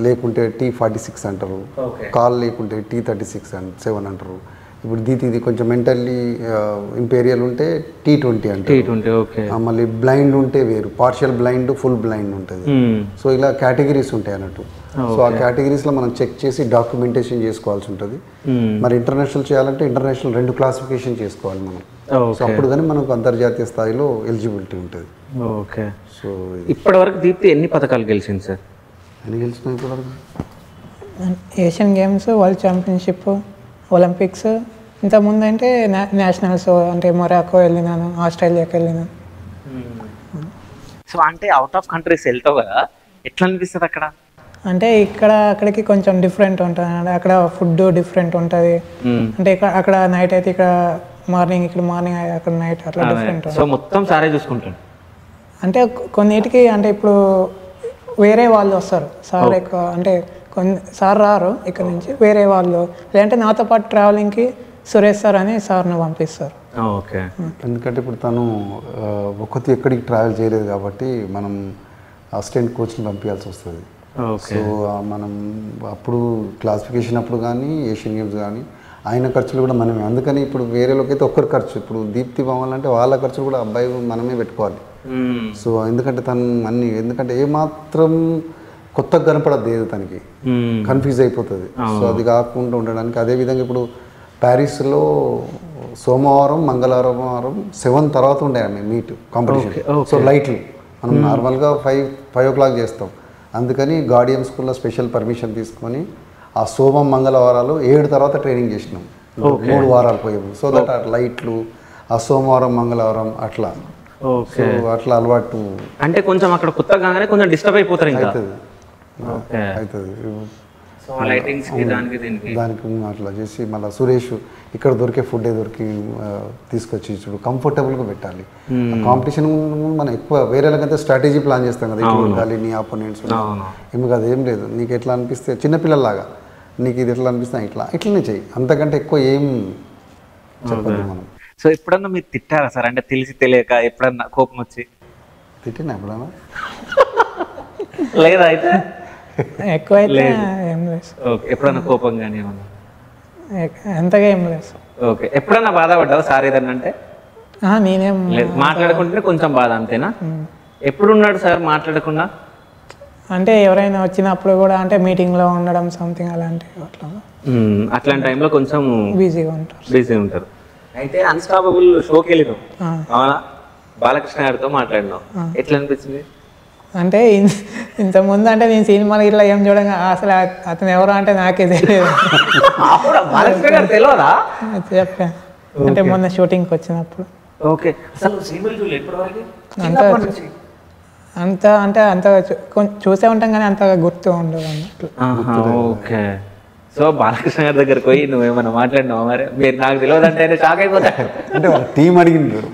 లేకుంటే T46 అంటారు, కాల్ లేకుంటే T36 అంటారు. ఇప్పుడు ఇది కొంచెం మెంటల్లీ ఇంపీరియల్ ఉంటే T20 అంటే, మళ్ళీ బ్లైండ్ ఉంటే వేరు, పార్షియల్ బ్లైండ్, ఫుల్ బ్లైండ్ ఉంటుంది. సో ఇలా కేటగిరీస్ ఉంటాయి అన్నట్టు. సో ఆ కేటగిరీస్లో మనం చెక్ చేసి డాక్యుమెంటేషన్ చేసుకోవాల్సి ఉంటుంది. మరి ఇంటర్నేషనల్ చేయాలంటే ఇంటర్నేషనల్ 2 క్లాసిఫికేషన్ చేసుకోవాలి మనం. సో అప్పుడు కానీ మనకు అంతర్జాతీయ స్థాయిలో ఎలిజిబిలిటీ ఉంటుంది. ఓకే. సో ఇప్పటి వరకు దీప్తి ఎన్ని పథకాలు గెలిచింది సార్? ఎన్ని గెలిచినాయి ఇప్పటివరకు? Asian games, world championship, Olympics, ఇంతకుముందు అంటే నేషనల్స్ అంటే మొరాకో వెళ్ళినాను, ఆస్ట్రేలియాకి వెళ్ళినాను. సో అంటే అవుట్ ఆఫ్ కంట్రీస్ వెళ్తావు కదా, ఎట్లా అనిపిస్తుంది అక్కడ? అంటే అక్కడికి కొంచెం డిఫరెంట్ ఉంటుంది. అక్కడ ఫుడ్ డిఫరెంట్ ఉంటుంది. అంటే అక్కడ నైట్ అయితే ఇక్కడ మార్నింగ్, ఇక్కడ మార్నింగ్, అక్కడ నైట్, అట్లా డిఫరెంట్. సో మొత్తం సారే చూసుకుంటాను. అంటే కొన్నిటికి అంటే ఇప్పుడు వేరే వాళ్ళు వస్తారు సార్, ఎక్కువ అంటే సార్ రారు ఇక్కడ నుంచి, వేరే వాళ్ళు లేదంటే నాతో పాటు ట్రావెలింగ్కి సురేష్ సార్ అని సార్ను పంపిస్తారు. ఓకే. ఎందుకంటే ఇప్పుడు తను ఒక్కటి ఎక్కడికి ట్రావెల్ చేయలేదు కాబట్టి మనం అసిస్టెంట్ కోచ్ని పంపించాల్సి వస్తుంది. ఓకే. సో మనం అప్పుడు క్లాసిఫికేషన్ అప్పుడు కానీ ఏషియన్ గేమ్స్ కానీ ఆయన ఖర్చులు కూడా మనమే. అందుకని ఇప్పుడు వేరేలోకి అయితే ఒక్కరి ఖర్చు, ఇప్పుడు దీప్తి పోవాలంటే వాళ్ళ ఖర్చులు కూడా అబ్బాయి మనమే పెట్టుకోవాలి. సో ఎందుకంటే తను అన్ని, ఎందుకంటే ఏమాత్రం కొత్తగా కనపడద్దు ఏదో తనకి, కన్ఫ్యూజ్ అయిపోతుంది. సో అది కాకుండా ఉండడానికి. అదేవిధంగా ఇప్పుడు ప్యారిస్లో సోమవారం మంగళవారం 7 తర్వాత ఉండే ఆమె మీట్ కాంపిటీషన్. సో లైట్లు మనం నార్మల్గా 5 o'clock చేస్తాం. అందుకని గార్డియన్ స్కూల్లో స్పెషల్ పర్మిషన్ తీసుకొని ఆ సోమం మంగళవారాలు 7 తర్వాత ట్రైనింగ్ చేసినాం. 3 వారాలు పోయాము. సో దట్ ఆ లైట్లు ఆ సోమవారం మంగళవారం అట్లా. సో అట్లా అలవాటు అంటే కొంచెం అక్కడ కొత్తగా కాగానే కొంచెం డిస్టర్బ్ అయిపోతారు ఇంకా. అవుతుంది దానికి అట్లా చేసి మళ్ళీ సురేష్ ఇక్కడ దొరికే ఫుడ్ దొరికి తీసుకొచ్చి ఇప్పుడు కంఫర్టబుల్గా పెట్టాలి. కాంపిటీషన్ మనం ఎక్కువ వేరేలాగైతే స్ట్రాటజీ ప్లాన్ చేస్తాం కదా, ఇట్లా ఉండాలి నీ ఆపోనెంట్స్, ఏమి కాదు, ఏం లేదు. నీకు ఎట్లా అనిపిస్తే చిన్నపిల్లలాగా నీకు ఇది ఎట్లా అనిపిస్తే ఇట్లనే చెయ్యి, అంతకంటే ఎక్కువ ఏం చెప్పదు మనం. సో ఎప్పుడన్నా మీరు తిట్టారా సార్? అంటే తెలిసి తెలియక ఎప్పుడన్నా కోపం వచ్చి తిట్టినా ఎప్పుడన్నా? లేదా అయితే ఎక్కువైతే ఏం లేదు. ఓకే. ఎప్పుడన్నా కోపం కానీ ఏమన్నా? అంతగా ఏం లేదు. ఓకే. ఎప్పుడన్నా బాధపడ్డావు సార్ ఏదన్నా అంటే? నేనేం లేదు, మాట్లాడుకుంటే కొంచెం బాధ, అంతేనా? ఎప్పుడున్నాడు సార్ మాట్లాడకుండా? అంటే ఎవరైనా వచ్చినప్పుడు కూడా, అంటే మీటింగ్లో ఉండడం సంథింగ్ అలాంటివి అట్లా అట్లాంటి టైంలో కొంచెం బిజీగా ఉంటారు. అయితే అన్స్టాపబుల్ షోకి వెళ్ళినావు, అవునా? బాలకృష్ణ గారితో మాట్లాడినావు, ఎట్లా అనిపించింది? అంటే ఇంతకుముందు అంటే నేను సినిమాలు ఇట్లా ఏం చూడంగా అసలు అతను ఎవరు అంటే నాకే తెలియదు. బాలకృష్ణ గారు తెలియదా? చెప్పాను అంటే మొన్న షూటింగ్కి వచ్చినప్పుడు. ఓకే. అసలు సినిమాలు చూడలేదు ఇప్పటివరకు? అంత చూసే ఉంటాం కానీ అంతగా గుర్తు ఉండదు అన్నట్లు. ఓకే. సో బాలకృష్ణ గారి దగ్గరకు పోయి నువ్వేమన్నా మాట్లాడినావా? మరి మీరు నాకు తెలియదు అంటే షాక్ అయిపోతా. అంటే వాళ్ళ టీం అడిగిండ్రు,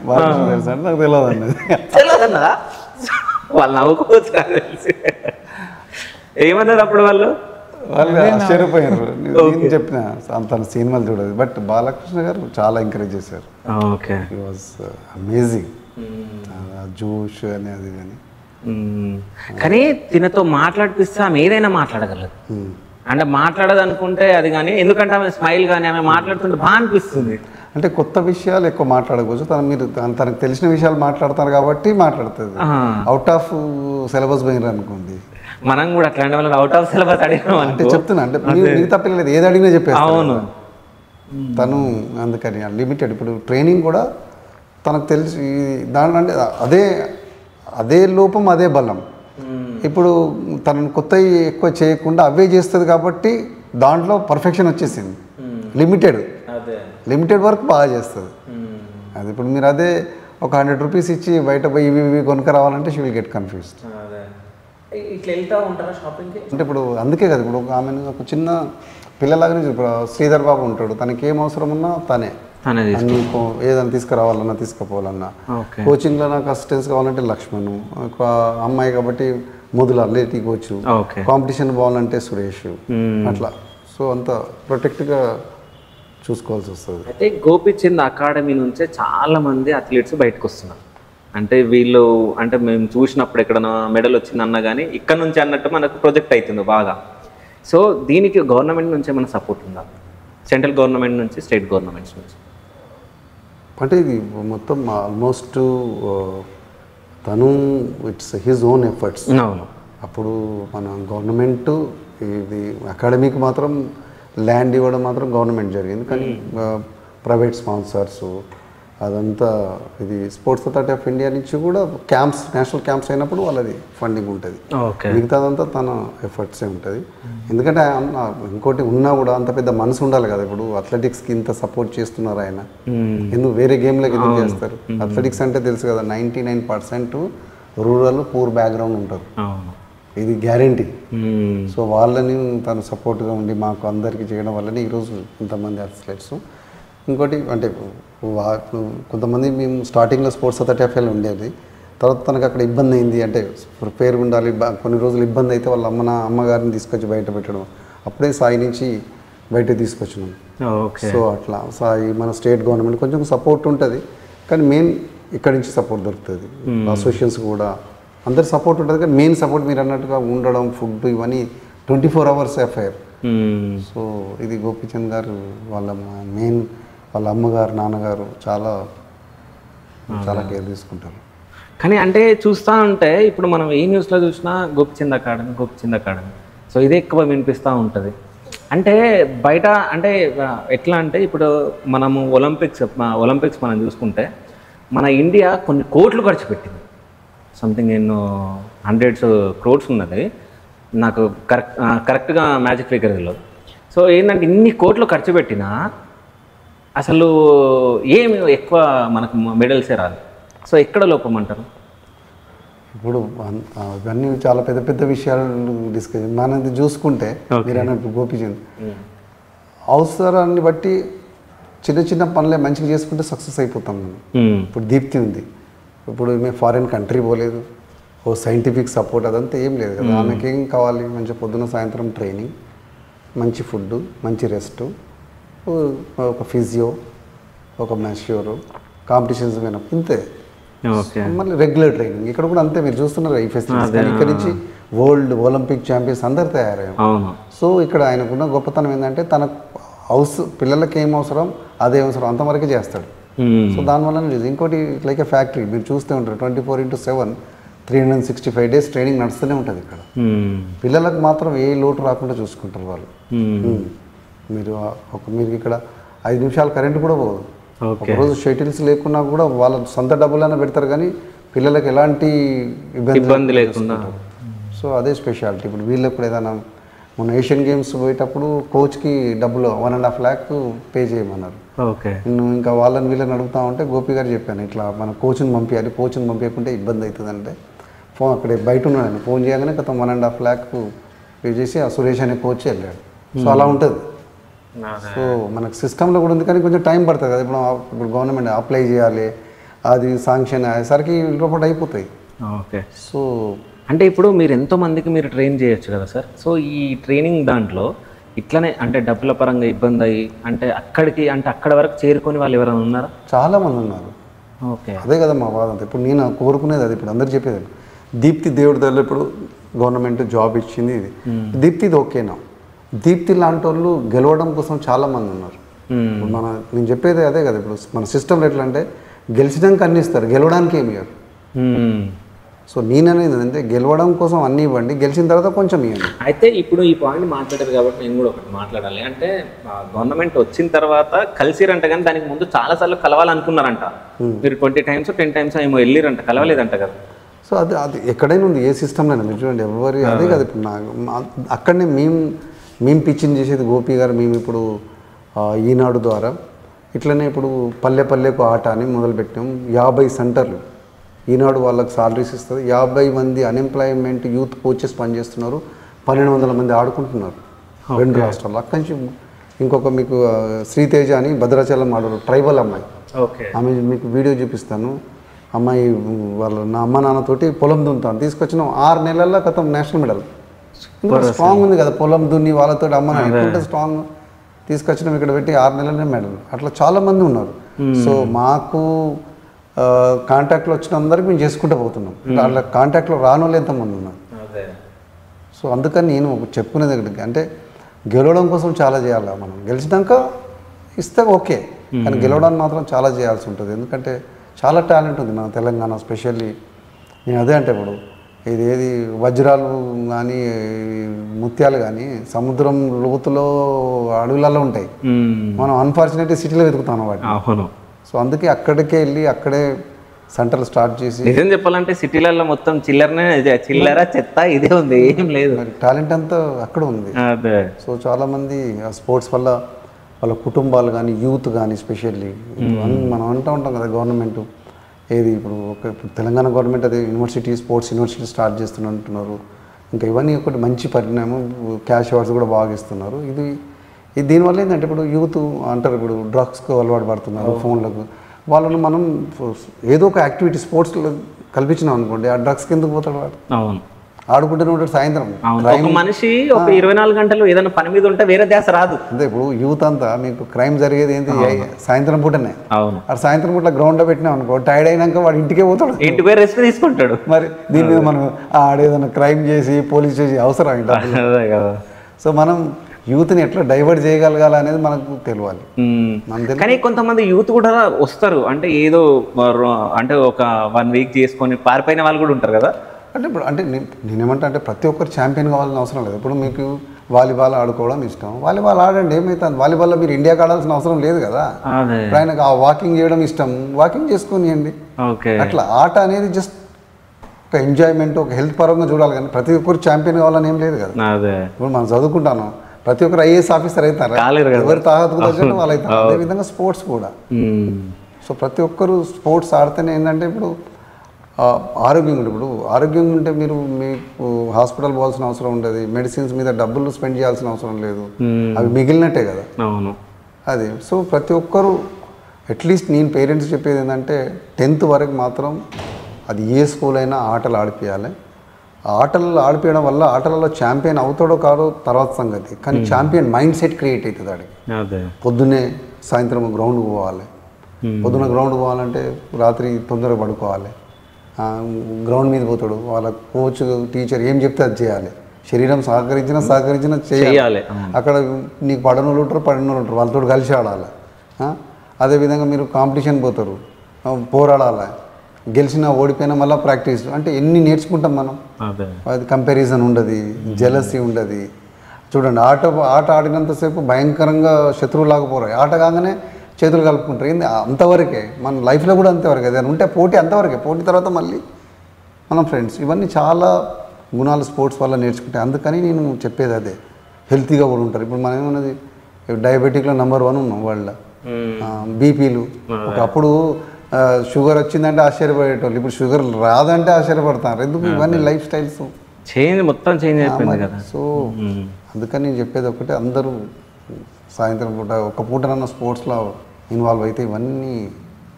నాకు తెలియదు అన్నది. తెలియదన్నదా? వాళ్ళు నవ్వుకోవచ్చు నాకు తెలిసి. ఏమన్నారు అప్పుడు వాళ్ళు ఆశ్చర్యపోయారు. నేను చెప్పిన అంత సినిమాలు చూడదు, బట్ బాలకృష్ణ గారు చాలా ఎంకరేజ్ చేశారు. ఓకే. It was amazing. జోష్ అనేది కానీ తినతో మాట్లాడిపిస్తే ఆమె ఏదైనా మాట్లాడగలదు. అంటే మాట్లాడదు అనుకుంటే అది కానీ, ఎందుకంటే ఆమె స్మైల్ కానీ ఆమె మాట్లాడుతుంటే బాగా అనిపిస్తుంది. అంటే కొత్త విషయాలు ఎక్కువ మాట్లాడకపోవచ్చు, తనకు తెలిసిన విషయాలు మాట్లాడతారు కాబట్టి మాట్లాడుతుంది. అవుట్ ఆఫ్ సిలబస్ పోయినారు అనుకోండి, మనం కూడా అట్లాంటి వాళ్ళని అవుట్ ఆఫ్ సిలబస్ అడిగినాం అంటే చెప్తున్నా, అంటే మిగతా పిల్లలు ఏది అడిగినా చెప్పేసి. అవును. తను అందుకని లిమిటెడ్. ఇప్పుడు ట్రైనింగ్ కూడా తనకు తెలిసి దాంట్లో అంటే అదే లోపం అదే బలం. ఇప్పుడు తనను కొత్త ఎక్కువ చేయకుండా అవే చేస్తుంది కాబట్టి దాంట్లో పర్ఫెక్షన్ వచ్చేసింది. లిమిటెడ్ వర్క్ బాగా చేస్తుంది. అది ఇప్పుడు మీరు అదే ఒక 100 రూపీస్ ఇచ్చి బయట పోయి ఇవి కొనుక్క రావాలంటే షీ విల్ గెట్ కన్ఫ్యూజ్డ్. అంటే ఇప్పుడు అందుకే కదా, ఇప్పుడు ఆమె ఒక చిన్న పిల్లలాగానే ఇప్పుడు శ్రీధర్ బాబు ఉంటాడు, తనకి ఏం అవసరం ఉన్నా తనే ఏదైనా తీసుకురావాలన్నా తీసుకుపోవాలన్నా. కోచింగ్లో నాకు అసిస్టెన్స్ కావాలంటే లక్ష్మణ్, అమ్మాయి కాబట్టి మొదలు లేటి కోచ్, కాంపిటీషన్ పోవాలంటే సురేష్, అట్లా. సో అంత ప్రొటెక్ట్గా చూసుకోవాల్సి వస్తుంది. అయితే గోపిచంద్ అకాడమీ నుంచే చాలా మంది అథ్లెట్స్ బయటకు వస్తున్నారు. అంటే వీళ్ళు అంటే మేము చూసినప్పుడు ఎక్కడైనా మెడల్ వచ్చిందన్నా కానీ ఇక్కడ నుంచి అన్నట్టు మనకు ప్రొజెక్ట్ అవుతుంది బాగా. సో దీనికి గవర్నమెంట్ నుంచి ఏమైనా సపోర్ట్ ఉందా? సెంట్రల్ గవర్నమెంట్ నుంచి, స్టేట్ గవర్నమెంట్స్ నుంచి? అంటే ఇది మొత్తం ఆల్మోస్ట్ తను ఇట్స్ హిజ్ ఓన్ ఎఫర్ట్స్. అవును. అప్పుడు మన గవర్నమెంట్ ఇది అకాడమీకి మాత్రం ల్యాండ్ ఇవ్వడం మాత్రం గవర్నమెంట్ జరిగింది, కానీ ప్రైవేట్ స్పాన్సర్స్ అదంతా ఇది స్పోర్ట్స్ అథారిటీ ఆఫ్ ఇండియా నుంచి కూడా క్యాంప్స్, నేషనల్ క్యాంప్స్ అయినప్పుడు వాళ్ళది ఫండింగ్ ఉంటుంది. మిగతాదంతా తన ఎఫర్ట్సే ఉంటుంది. ఎందుకంటే ఇంకోటి ఉన్నా కూడా అంత పెద్ద మనసు ఉండాలి కదా. ఇప్పుడు అథ్లెటిక్స్కి ఇంత సపోర్ట్ చేస్తున్నారు ఆయన, ఎందుకు వేరే గేమ్లోకి ఎందుకు చేస్తారు? అథ్లెటిక్స్ అంటే తెలుసు కదా, 99% రూరల్ పూర్ బ్యాక్గ్రౌండ్ ఉంటారు, ఇది గ్యారంటీ. సో వాళ్ళని తను సపోర్ట్గా ఉండి మాకు అందరికీ చేయడం వల్లనే ఈరోజు ఇంతమంది అథ్లెట్స్. ఇంకోటి అంటే కొంతమంది మేము స్టార్టింగ్లో స్పోర్ట్స్ అథారిటీ ఆఫ్ ఇండియా ఉండేది, తర్వాత తనకు అక్కడ ఇబ్బంది అయింది, అంటే ప్రిపేర్గా ఉండాలి, కొన్ని రోజులు ఇబ్బంది అయితే వాళ్ళ అమ్మగారిని తీసుకొచ్చి బయట పెట్టడం, అప్పుడే సాయి నుంచి బయట తీసుకొచ్చినాం. సో అట్లా సాయి మన స్టేట్ గవర్నమెంట్ కొంచెం సపోర్ట్ ఉంటుంది, కానీ మెయిన్ ఇక్కడి నుంచి సపోర్ట్ దొరుకుతుంది. అసోసియేషన్స్ కూడా అందరి సపోర్ట్ ఉంటుంది కానీ మెయిన్ సపోర్ట్ మీరు అన్నట్టుగా ఉండడం, ఫుడ్ ఇవన్నీ 24 hours అఫైర్. సో ఇది గోపీచంద్ గారు వాళ్ళ మెయిన్ వాళ్ళ అమ్మగారు నాన్నగారు చాలా కేర్ తీసుకుంటారు. కానీ అంటే చూస్తూ ఉంటే ఇప్పుడు మనం ఏ న్యూస్లో చూసినా గోపీచంద్ అకాడమీ. సో ఇదే ఎక్కువ వినిపిస్తూ ఉంటుంది. అంటే బయట అంటే ఎట్లా అంటే ఇప్పుడు మనము ఒలింపిక్స్ మనం చూసుకుంటే మన ఇండియా కొన్ని కోట్లు ఖర్చు పెట్టింది. సంథింగ్ ఎన్నో 100 crores ఉన్నది, నాకు కరెక్ట్గా మ్యాజిక్ ఫిగర్ తెలియదు. సో ఏంటంటే ఇన్ని కోట్లు ఖర్చు పెట్టినా అసలు ఏమి ఎక్కువ మనకు మెడల్సే రాదు. సో ఎక్కడ లోపం అంటారు? ఇప్పుడు ఇవన్నీ చాలా పెద్ద పెద్ద విషయాలు డిస్కస్ మనది చూసుకుంటే మీరు అన్నట్టు గోపీచంద్ అవసరాన్ని బట్టి చిన్న చిన్న పనులే మంచిగా చేసుకుంటే సక్సెస్ అయిపోతాం మనం. ఇప్పుడు దీప్తి ఉంది, ఇప్పుడు మేము ఫారిన్ కంట్రీ పోలేదు, ఓ సైంటిఫిక్ సపోర్ట్ అదంతా ఏం లేదు కదా. ఆమెకి ఏం కావాలి? మంచి పొద్దున సాయంత్రం ట్రైనింగ్, మంచి ఫుడ్, మంచి రెస్ట్, ఒక ఫిజియో, ఒక మ్యాష్యూరు, కాంపిటీషన్స్ పోయినా ఇంతే. మళ్ళీ రెగ్యులర్ ట్రైనింగ్ ఇక్కడ కూడా అంతే. మీరు చూస్తున్నారు ఈ ఫెసిలిటీస్ ఇక్కడ నుంచి వరల్డ్ ఒలింపిక్ ఛాంపియన్స్ అందరు తయారయ్యారు. సో ఇక్కడ ఆయనకున్న గొప్పతనం ఏంటంటే తన పిల్లలకి ఏం అవసరం అదే అవసరం అంతవరకే చేస్తాడు. సో దానివల్ల ఇంకోటి లైక్ ఏ ఫ్యాక్టరీ మీరు చూస్తూ ఉంటారు 24/7 365 days ట్రైనింగ్ నడుస్తూనే ఉంటుంది ఇక్కడ. పిల్లలకు మాత్రం ఏ లోటు రాకుండా చూసుకుంటారు వాళ్ళు. మీరు ఇక్కడ 5 నిమిషాలు కరెంటు కూడా పోదు. ఒకరోజు షటిల్స్ లేకున్నా కూడా వాళ్ళ సొంత డబ్బులైనా పెడతారు కానీ పిల్లలకు ఎలాంటి ఇబ్బంది లేకుండా. సో అదే స్పెషాలిటీ. ఇప్పుడు వీళ్ళకి కూడా ఏదైనా మొన్న ఏషియన్ గేమ్స్ పోయేటప్పుడు కోచ్కి డబ్బులు 1.5 lakh పే చేయమన్నారు. నేను ఇంకా వాళ్ళని వీళ్ళని అడుగుతా ఉంటే గోపి గారు చెప్పాను ఇట్లా మన కోచ్ని పంపించాలి, కోచ్ని పంపించకుంటే ఇబ్బంది అవుతుందంటే ఫోన్ అక్కడే బయట ఉన్నాడు, ఫోన్ చేయగానే గత 1.5 lakh పే చేసి ఆ సురేష్ అనే కోచ్ వెళ్ళాడు. సో అలా ఉంటుంది. సో మనకు సిస్టంలో కూడా ఉంది కానీ కొంచెం టైం పడుతుంది కదా. ఇప్పుడు గవర్నమెంట్ అప్లై చేయాలి, అది శాంక్షన్ అయ్యేసరికి లోపల అయిపోతాయి. సో అంటే ఇప్పుడు మీరు ఎంతోమందికి మీరు ట్రైన్ చేయొచ్చు కదా సార్. సో ఈ ట్రైనింగ్ దాంట్లో ఇట్లనే అంటే డబ్బుల పరంగా ఇబ్బంది అయ్యి అంటే అక్కడ వరకు చేరుకొని వాళ్ళు ఎవరైనా ఉన్నారా? చాలామంది ఉన్నారు. అదే కదా మా బాధ. ఇప్పుడు నేను కోరుకునేది అది. ఇప్పుడు అందరు చెప్పేది దీప్తి దేవుడి దగ్గర ఇప్పుడు గవర్నమెంట్ జాబ్ ఇచ్చింది, ఇది దీప్తిది ఓకేనా. దీప్తి లాంటి వాళ్ళు గెలవడం కోసం చాలామంది ఉన్నారు. నేను చెప్పేది అదే కదా. ఇప్పుడు మన సిస్టంలో ఎట్లా అంటే గెలిచినాక అన్ని ఇస్తారు, గెలవడానికి ఏమి ఇవ్వరు. సో నేననేది అంటే గెలవడం కోసం అన్నీ ఇవ్వండి, గెలిచిన తర్వాత కొంచెం ఇవ్వండి. అయితే ఇప్పుడు ఈ పాయింట్ మాట్లాడారు కాబట్టి నేను కూడా ఒకటి మాట్లాడాలి. అంటే గవర్నమెంట్ వచ్చిన తర్వాత కలిసిరంట కానీ దానికి ముందు చాలాసార్లు కలవాలనుకున్నారంట. మీరు 20 times 10 times ఏమో వెళ్ళిరంట, కలవలేదంట కదా. సో అది ఎక్కడైనా ఉంది, ఏ సిస్టంలో మీరు చూడండి ఎవరి అదే కదా. ఇప్పుడు అక్కడనే మేము పిచ్చింగ్ చేసేది గోపి గారు. మేము ఇప్పుడు ఈనాడు ద్వారా ఇట్లనే ఇప్పుడు పల్లె పల్లెకు ఆట అని మొదలుపెట్టాం. 50 సెంటర్లు ఈనాడు వాళ్ళకి సాలరీస్ ఇస్తుంది. 50 మంది అన్ఎంప్లాయ్మెంట్ యూత్ కోచెస్ పనిచేస్తున్నారు. 1200 మంది ఆడుకుంటున్నారు 2 రాష్ట్రాల్లో. అక్కడి నుంచి ఇంకొక మీకు శ్రీతేజ అని భద్రాచలం ఆడు ట్రైబల్ అమ్మాయి, ఆమె మీకు వీడియో చూపిస్తాను. అమ్మాయి నా అమ్మ నాన్నతోటి పొలం దున్నుతాను తీసుకొచ్చిన 6 నెలల్లో గతం నేషనల్ మెడల్. స్ట్రాంగ్ ఉంది కదా పొలం దున్ని వాళ్ళతో అమ్మ నాన్న స్ట్రాంగ్ తీసుకొచ్చినాం ఇక్కడ పెట్టి 6 నెలలనే మెడల్. అట్లా చాలామంది ఉన్నారు. సో మాకు కాంటాక్ట్లో వచ్చిన అందరికి మేము చేసుకుంటూ పోతున్నాం. అట్లా కాంటాక్ట్లో రాని వాళ్ళు ఎంతమంది ఉన్నారు. సో అందుకని నేను చెప్పుకునేది దగ్గరికి అంటే గెలవడం కోసం చాలా చేయాలి. మనం గెలిచినాక ఇస్తే ఓకే, కానీ గెలవడానికి మాత్రం చాలా చేయాల్సి ఉంటుంది. ఎందుకంటే చాలా టాలెంట్ ఉంది మన తెలంగాణ స్పెషల్లీ. నేను అదే అంటే ఇప్పుడు ఏది వజ్రాలు కానీ ముత్యాలు కానీ సముద్రం లోతులో అడవులలో ఉంటాయి. మనం అన్ఫార్చునేట్లీ సిటీలో వెతుకుతాం వాటిని. సో అందుకే అక్కడికే వెళ్ళి అక్కడే సెంటర్లు స్టార్ట్ చేసి నిజం చెప్పాలంటే సిటీలలో మొత్తం చిల్లర చెత్త ఇదే ఉంది, ఏం లేదు. టాలెంట్ అంతా అక్కడ ఉంది. సో చాలామంది ఆ స్పోర్ట్స్ వల్ల వాళ్ళ కుటుంబాలు కానీ యూత్ కానీ స్పెషల్లీ మనం అంటూ ఉంటాం కదా గవర్నమెంట్ ఏది ఇప్పుడు ఇప్పుడు తెలంగాణ గవర్నమెంట్ అదే యూనివర్సిటీ స్పోర్ట్స్ యూనివర్సిటీ స్టార్ట్ చేస్తున్నట్టున్నారు. ఇంకా ఇవన్నీ ఒకటి మంచి పరిణామం. క్యాష్ అవార్డ్స్ కూడా బాగా ఇస్తున్నారు. ఇది దీనివల్ల ఏంటంటే ఇప్పుడు యూత్ అంటారు ఇప్పుడు డ్రగ్స్కు అలవాటు పడుతున్నారు, ఫోన్లకు. వాళ్ళని మనం ఏదో ఒక యాక్టివిటీ స్పోర్ట్స్లో కల్పించినాం అనుకోండి, ఆ డ్రగ్స్కి ఎందుకు పోతాడు వాడు. ఆడుకుంటూనే ఉంటాడు సాయంత్రం. ఒక మనిషి ఒక 24 గంటలు ఏదైనా పని మీద ఉంటే వేరే ధ్యాస రాదు. అంటే ఇప్పుడు యూత్ అంతా మీకు క్రైమ్ జరిగేది ఏంటి సాయంత్రం పూటనే. అవును, ఆ సాయంత్రం పూట గ్రౌండ్లో పెట్టినాం అనుకో, టైర్డ్ అయినాక వాడు ఇంటికే పోతాడు, ఇంటికి పోయి రెస్ట్ తీసుకుంటాడు. మరి దీని మీద మనం ఆడేదైనా క్రైమ్ చేసి పోలీస్ చేసి అవసరం అదే కదా. సో మనం యూత్ని ఎట్లా డైవర్ట్ చేయగలగాలి అనేది మనకు తెలియాలి. కానీ కొంతమంది యూత్ కూడా వస్తారు, అంటే ఏదో అంటే ఒక 1 వీక్ చేసుకొని పారిపోయిన వాళ్ళు కూడా ఉంటారు కదా. అంటే ఇప్పుడు అంటే నేనేమంటా అంటే ప్రతి ఒక్కరు ఛాంపియన్ కావాలని అవసరం లేదు. ఇప్పుడు మీకు వాలీబాల్ ఆడుకోవడం ఇష్టం, వాలీబాల్ ఆడండి, ఏమవుతుంది? వాలీబాల్లో మీరు ఇండియాకి ఆడాల్సిన అవసరం లేదు కదా. ఇప్పుడు ఆయనకు ఆ వాకింగ్ చేయడం ఇష్టం, వాకింగ్ చేసుకొనియండి. అట్లా ఆట అనేది జస్ట్ ఒక ఎంజాయ్మెంట్, ఒక హెల్త్ పరంగా చూడాలి, కానీ ప్రతి ఒక్కరు ఛాంపియన్ కావాలని ఏం లేదు కదా. ఇప్పుడు మనం చదువుకుంటాను, ప్రతి ఒక్కరు ఐఏఎస్ ఆఫీసర్ అవుతారు, ఎవరు తాహతుకు తగ్గట్టు వాళ్ళు అవుతారు. అదేవిధంగా స్పోర్ట్స్ కూడా. సో ప్రతి ఒక్కరు స్పోర్ట్స్ ఆడితేనే ఏంటంటే ఇప్పుడు ఆరోగ్యంగా ఉంటుంది. ఇప్పుడు ఆరోగ్యంగా ఉంటే మీకు హాస్పిటల్ పోవాల్సిన అవసరం ఉండదు, మెడిసిన్స్ మీద డబ్బులు స్పెండ్ చేయాల్సిన అవసరం లేదు, అవి మిగిలినట్టే కదా. అవును, అది. సో ప్రతి ఒక్కరు అట్లీస్ట్ నేను పేరెంట్స్ చెప్పేది ఏంటంటే 10th వరకు మాత్రం అది ఏ స్కూల్ అయినా ఆటలు ఆడిపియాలి. ఆటలు ఆడిపించడం వల్ల ఆటలలో ఛాంపియన్ అవుతాడో కాదో తర్వాత సంగతి, కానీ ఛాంపియన్ మైండ్ సెట్ క్రియేట్ అవుతుంది ఆడికి. పొద్దున్నే సాయంత్రం గ్రౌండ్కి పోవాలి, పొద్దున్న గ్రౌండ్కి పోవాలంటే రాత్రి తొందరగా పడుకోవాలి, గ్రౌండ్ మీద పోతాడు, వాళ్ళ కోచ్ టీచర్ ఏం చెప్తే అది చేయాలి. శరీరం సహకరించినా చేయాలి. అక్కడ నీకు పడినోళ్ళు ఉంటారు, వాళ్ళతో కలిసి ఆడాలి. అదేవిధంగా మీరు కాంపిటీషన్ పోతారు, పోరాడాలి, గెలిచినా ఓడిపోయినా మళ్ళీ ప్రాక్టీస్. అంటే ఎన్ని నేర్చుకుంటాం మనం. అది కంపారిజన్ ఉండదు, జెలసీ ఉండదు. చూడండి, ఆట ఆడినంతసేపు భయంకరంగా శత్రువులాగా పోరాయి, ఆట కాగానే చేతులు కలుపుకుంటారు. ఏంది అంతవరకే, మన లైఫ్లో కూడా అంతవరకే. అది ఉంటే పోటీ అంతవరకే, పోటీ తర్వాత మళ్ళీ మనం ఫ్రెండ్స్. ఇవన్నీ చాలా గుణాలు స్పోర్ట్స్ వల్ల నేర్చుకుంటే. అందుకని నేను చెప్పేది అదే, హెల్తీగా కూడా ఉంటారు. ఇప్పుడు మనం ఏమన్నది డయాబెటిక్లో నెంబర్ 1 ఉన్నాం వాళ్ళ. బీపీలు ఒకప్పుడు షుగర్ వచ్చిందంటే ఆశ్చర్యపడేటోళ్ళు, ఇప్పుడు షుగర్ రాదంటే ఆశ్చర్యపడతారు. ఎందుకు? ఇవన్నీ లైఫ్ స్టైల్స్ మొత్తం చేంజ్ అయిపోయింది కదా. సో అందుకని నేను చెప్పేది ఒకటే, అందరూ సాయంత్రం పూట ఒక పూటనన్న స్పోర్ట్స్లో ఇన్వాల్వ్ అయితే ఇవన్నీ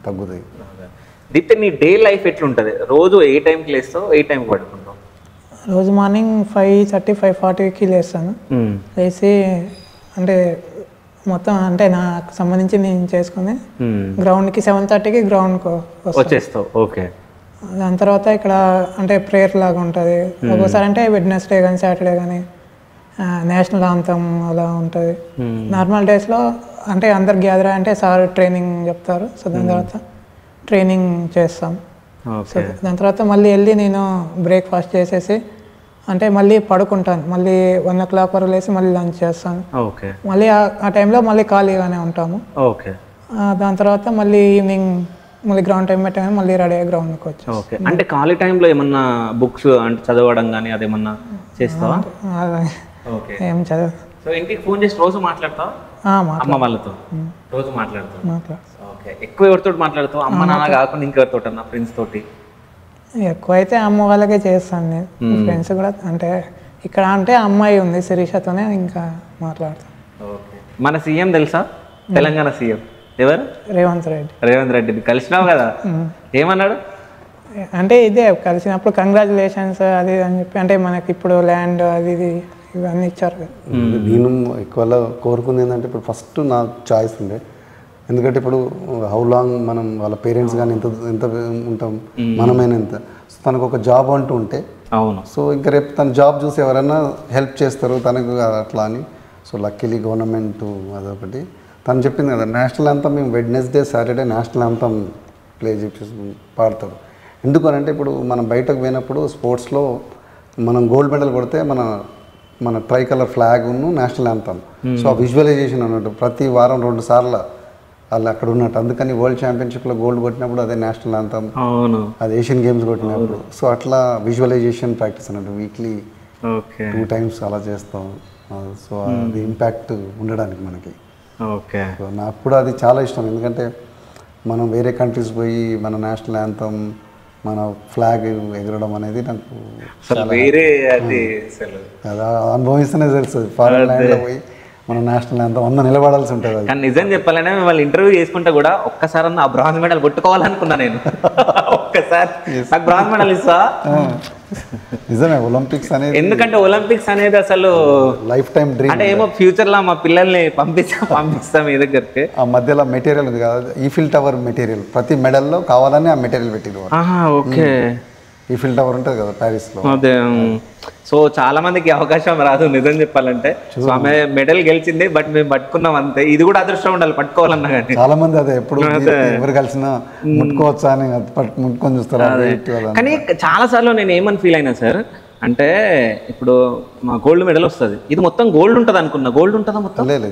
తగ్గుతాయి. దీప్తి, నీ డే లైఫ్ ఎట్లుంటుంది? రోజు ఏ టైంకి లేస్తావు, ఏ టైంకి పడుకుంటావు? రోజు మార్నింగ్ 5:30, 5:40కి లేస్తాను. లేచి అంటే మొత్తం అంటే నాకు సంబంధించి నేను చేసుకుని గ్రౌండ్కి 7:30కి గ్రౌండ్కి వచ్చేస్తావు. ఓకే. దాని తర్వాత ఇక్కడ అంటే ప్రేయర్ లాగా ఉంటుంది. ఒక్కోసారి అంటే వెడ్నెస్డే కానీ సాటర్డే కానీ నేషనల్ ఆంథమ్ అలా ఉంటుంది. నార్మల్ డేస్లో అంటే అందరు గ్యాదర్ అంటే సార్ ట్రైనింగ్ చెప్తారు. సో దాని తర్వాత ట్రైనింగ్ చేస్తాం. సో దాని తర్వాత మళ్ళీ వెళ్ళి నేను బ్రేక్ఫాస్ట్ చేసేసి అంటే మళ్ళీ పడుకుంటాను. మళ్ళీ 1 o'clock వరకు లేసి మళ్ళీ లంచ్ చేస్తాను. మళ్ళీ ఆ టైంలో మళ్ళీ ఖాళీగానే ఉంటాము. దాని తర్వాత మళ్ళీ ఈవినింగ్ మళ్ళీ గ్రౌండ్ టైం పెట్టగానే మళ్ళీ రెడీ అయ్యి గ్రౌండ్కి వచ్చి. అంటే ఖాళీ టైంలో ఏమన్నా బుక్స్ అంటే చదవడం కానీ అదేమన్నా చేస్తావా? ఏం చదవ. సో ఇంటికి ఫోన్ చేసి రోజు మాట్లాడతావా? అమ్మ వాళ్ళతో రోజు మాట్లాడతావు? ఓకే. ఎక్కువ ఎవరితో మాట్లాడతావు? అమ్మ నాన్న కాకుండా ఇంకెవరితో అన్న ఫ్రెండ్స్ తోటి? ఎక్కువ అయితే అమ్మ వాళ్ళకే చేస్తాను నేను. ఫ్రెండ్స్ కూడా అంటే ఇక్కడ అంటే అమ్మాయి ఉంది శిరీషతోనే ఇంకా మాట్లాడతాను. ఓకే. మన సీఎం తెలుసా? తెలంగాణ సీఎం ఎవరు? రేవంత్ రెడ్డి కలిసినావు కదా, ఏమన్నాడు? అంటే ఇదే కలిసినప్పుడు కంగ్రాచులేషన్స్ అది అని చెప్పి, అంటే మనకి ఇప్పుడు ల్యాండ్ అది ఇది ఇవన్నీ ఇచ్చారు కదా. నేను ఎక్కువ కోరుకుంది ఏంటంటే, ఇప్పుడు ఫస్ట్ నా చాయిస్ ఉండే. ఎందుకంటే ఇప్పుడు హౌ లాంగ్ మనం వాళ్ళ పేరెంట్స్ కానీ ఎంత ఉంటాం, మనమైనా ఎంత. తనకు ఒక జాబ్ అంటూ ఉంటే అవును. సో ఇంకా రేపు తన జాబ్ చూసి ఎవరైనా హెల్ప్ చేస్తారు తనకు అట్లా అని. సో లక్కీలీ గవర్నమెంట్ అదొకటి తను చెప్పింది కదా, నేషనల్ యాంథమ్ మేము Wednesday Saturday national anthem play చేసి పాడతారు. ఎందుకనంటే ఇప్పుడు మనం బయటకు పోయినప్పుడు స్పోర్ట్స్లో మనం గోల్డ్ మెడల్ కొడితే మన try colour flag national anthem. So ఆ విజువలైజేషన్ అన్నట్టు ప్రతి వారం 2 సార్లు వాళ్ళు అక్కడ ఉన్నట్టు. అందుకని వరల్డ్ ఛాంపియన్షిప్లో గోల్డ్ కొట్టినప్పుడు అదే నేషనల్ యాంథమ్, అది ఏషియన్ గేమ్స్ కొట్టినప్పుడు. సో అట్లా విజువలైజేషన్ ప్రాక్టీస్ అన్నట్టు వీక్లీ 2 times అలా చేస్తాం. సో అది ఇంపాక్ట్ ఉండడానికి మనకి. ఓకే. సో నాకు అది చాలా ఇష్టం. ఎందుకంటే మనం వేరే కంట్రీస్ పోయి మన నేషనల్ యాంథమ్ మన ఫ్లాగ్ ఎగరడం అనేది నాకు అనుభవిస్తూనే తెలుస్తుంది. ఫారెన్ ల్యాండ్లో పోయి మన నేషనల్ యాంథమ్ 100 నిలబడాల్సి ఉంటుంది. కానీ నిజం చెప్పాలంటే వాళ్ళు ఇంటర్వ్యూ చేసుకుంటే కూడా ఒక్కసారి ఆ బ్రాంజ్ మెడల్ కొట్టుకోవాలనుకున్నా నేను. ఒక్కసారి నాకు బ్రాంజ్ మెడల్ ఇస్తా నిజమే ఒలింపిక్స్ అనేది ఎందుకంటే ఒలింపిక్స్ అనేది అసలు లైఫ్ టైం డ్రీమ్. అంటే ఏమో ఫ్యూచర్ లో మా పిల్లల్ని పంపిస్తాం మీ దగ్గరికి. ఆ మధ్యలో మెటీరియల్ ఉంది కదా, ఈఫిల్ టవర్ మెటీరియల్, ప్రతి మెడల్లో కావాలని ఆ మెటీరియల్ పెట్టిరు. ఓకే, ఈఫిల్ టవర్ ఉంటుంది కదా ప్యారిస్లో. అదే. సో చాలా మందికి అవకాశం రాదు నిజం చెప్పాలంటే. సో ఆమె మెడల్ గెలిచింది, బట్ మేము పట్టుకున్నాం అంతే. ఇది కూడా అదృష్టం ఉండాలి పట్టుకోవాలన్నా కానీ. చాలా మంది అదే ఎప్పుడు ఎవరు కలిసినా ముట్టుకోవచ్చా అని ముట్టుకొని చూస్తారు. కానీ చాలా సార్లు నేను ఏమని ఫీల్ అయినా సార్ అంటే, ఇప్పుడు మా గోల్డ్ మెడల్ వస్తుంది, ఇది మొత్తం గోల్డ్ ఉంటుంది అనుకున్నా. గోల్డ్ ఉంటుందా మొత్తం? లేదు,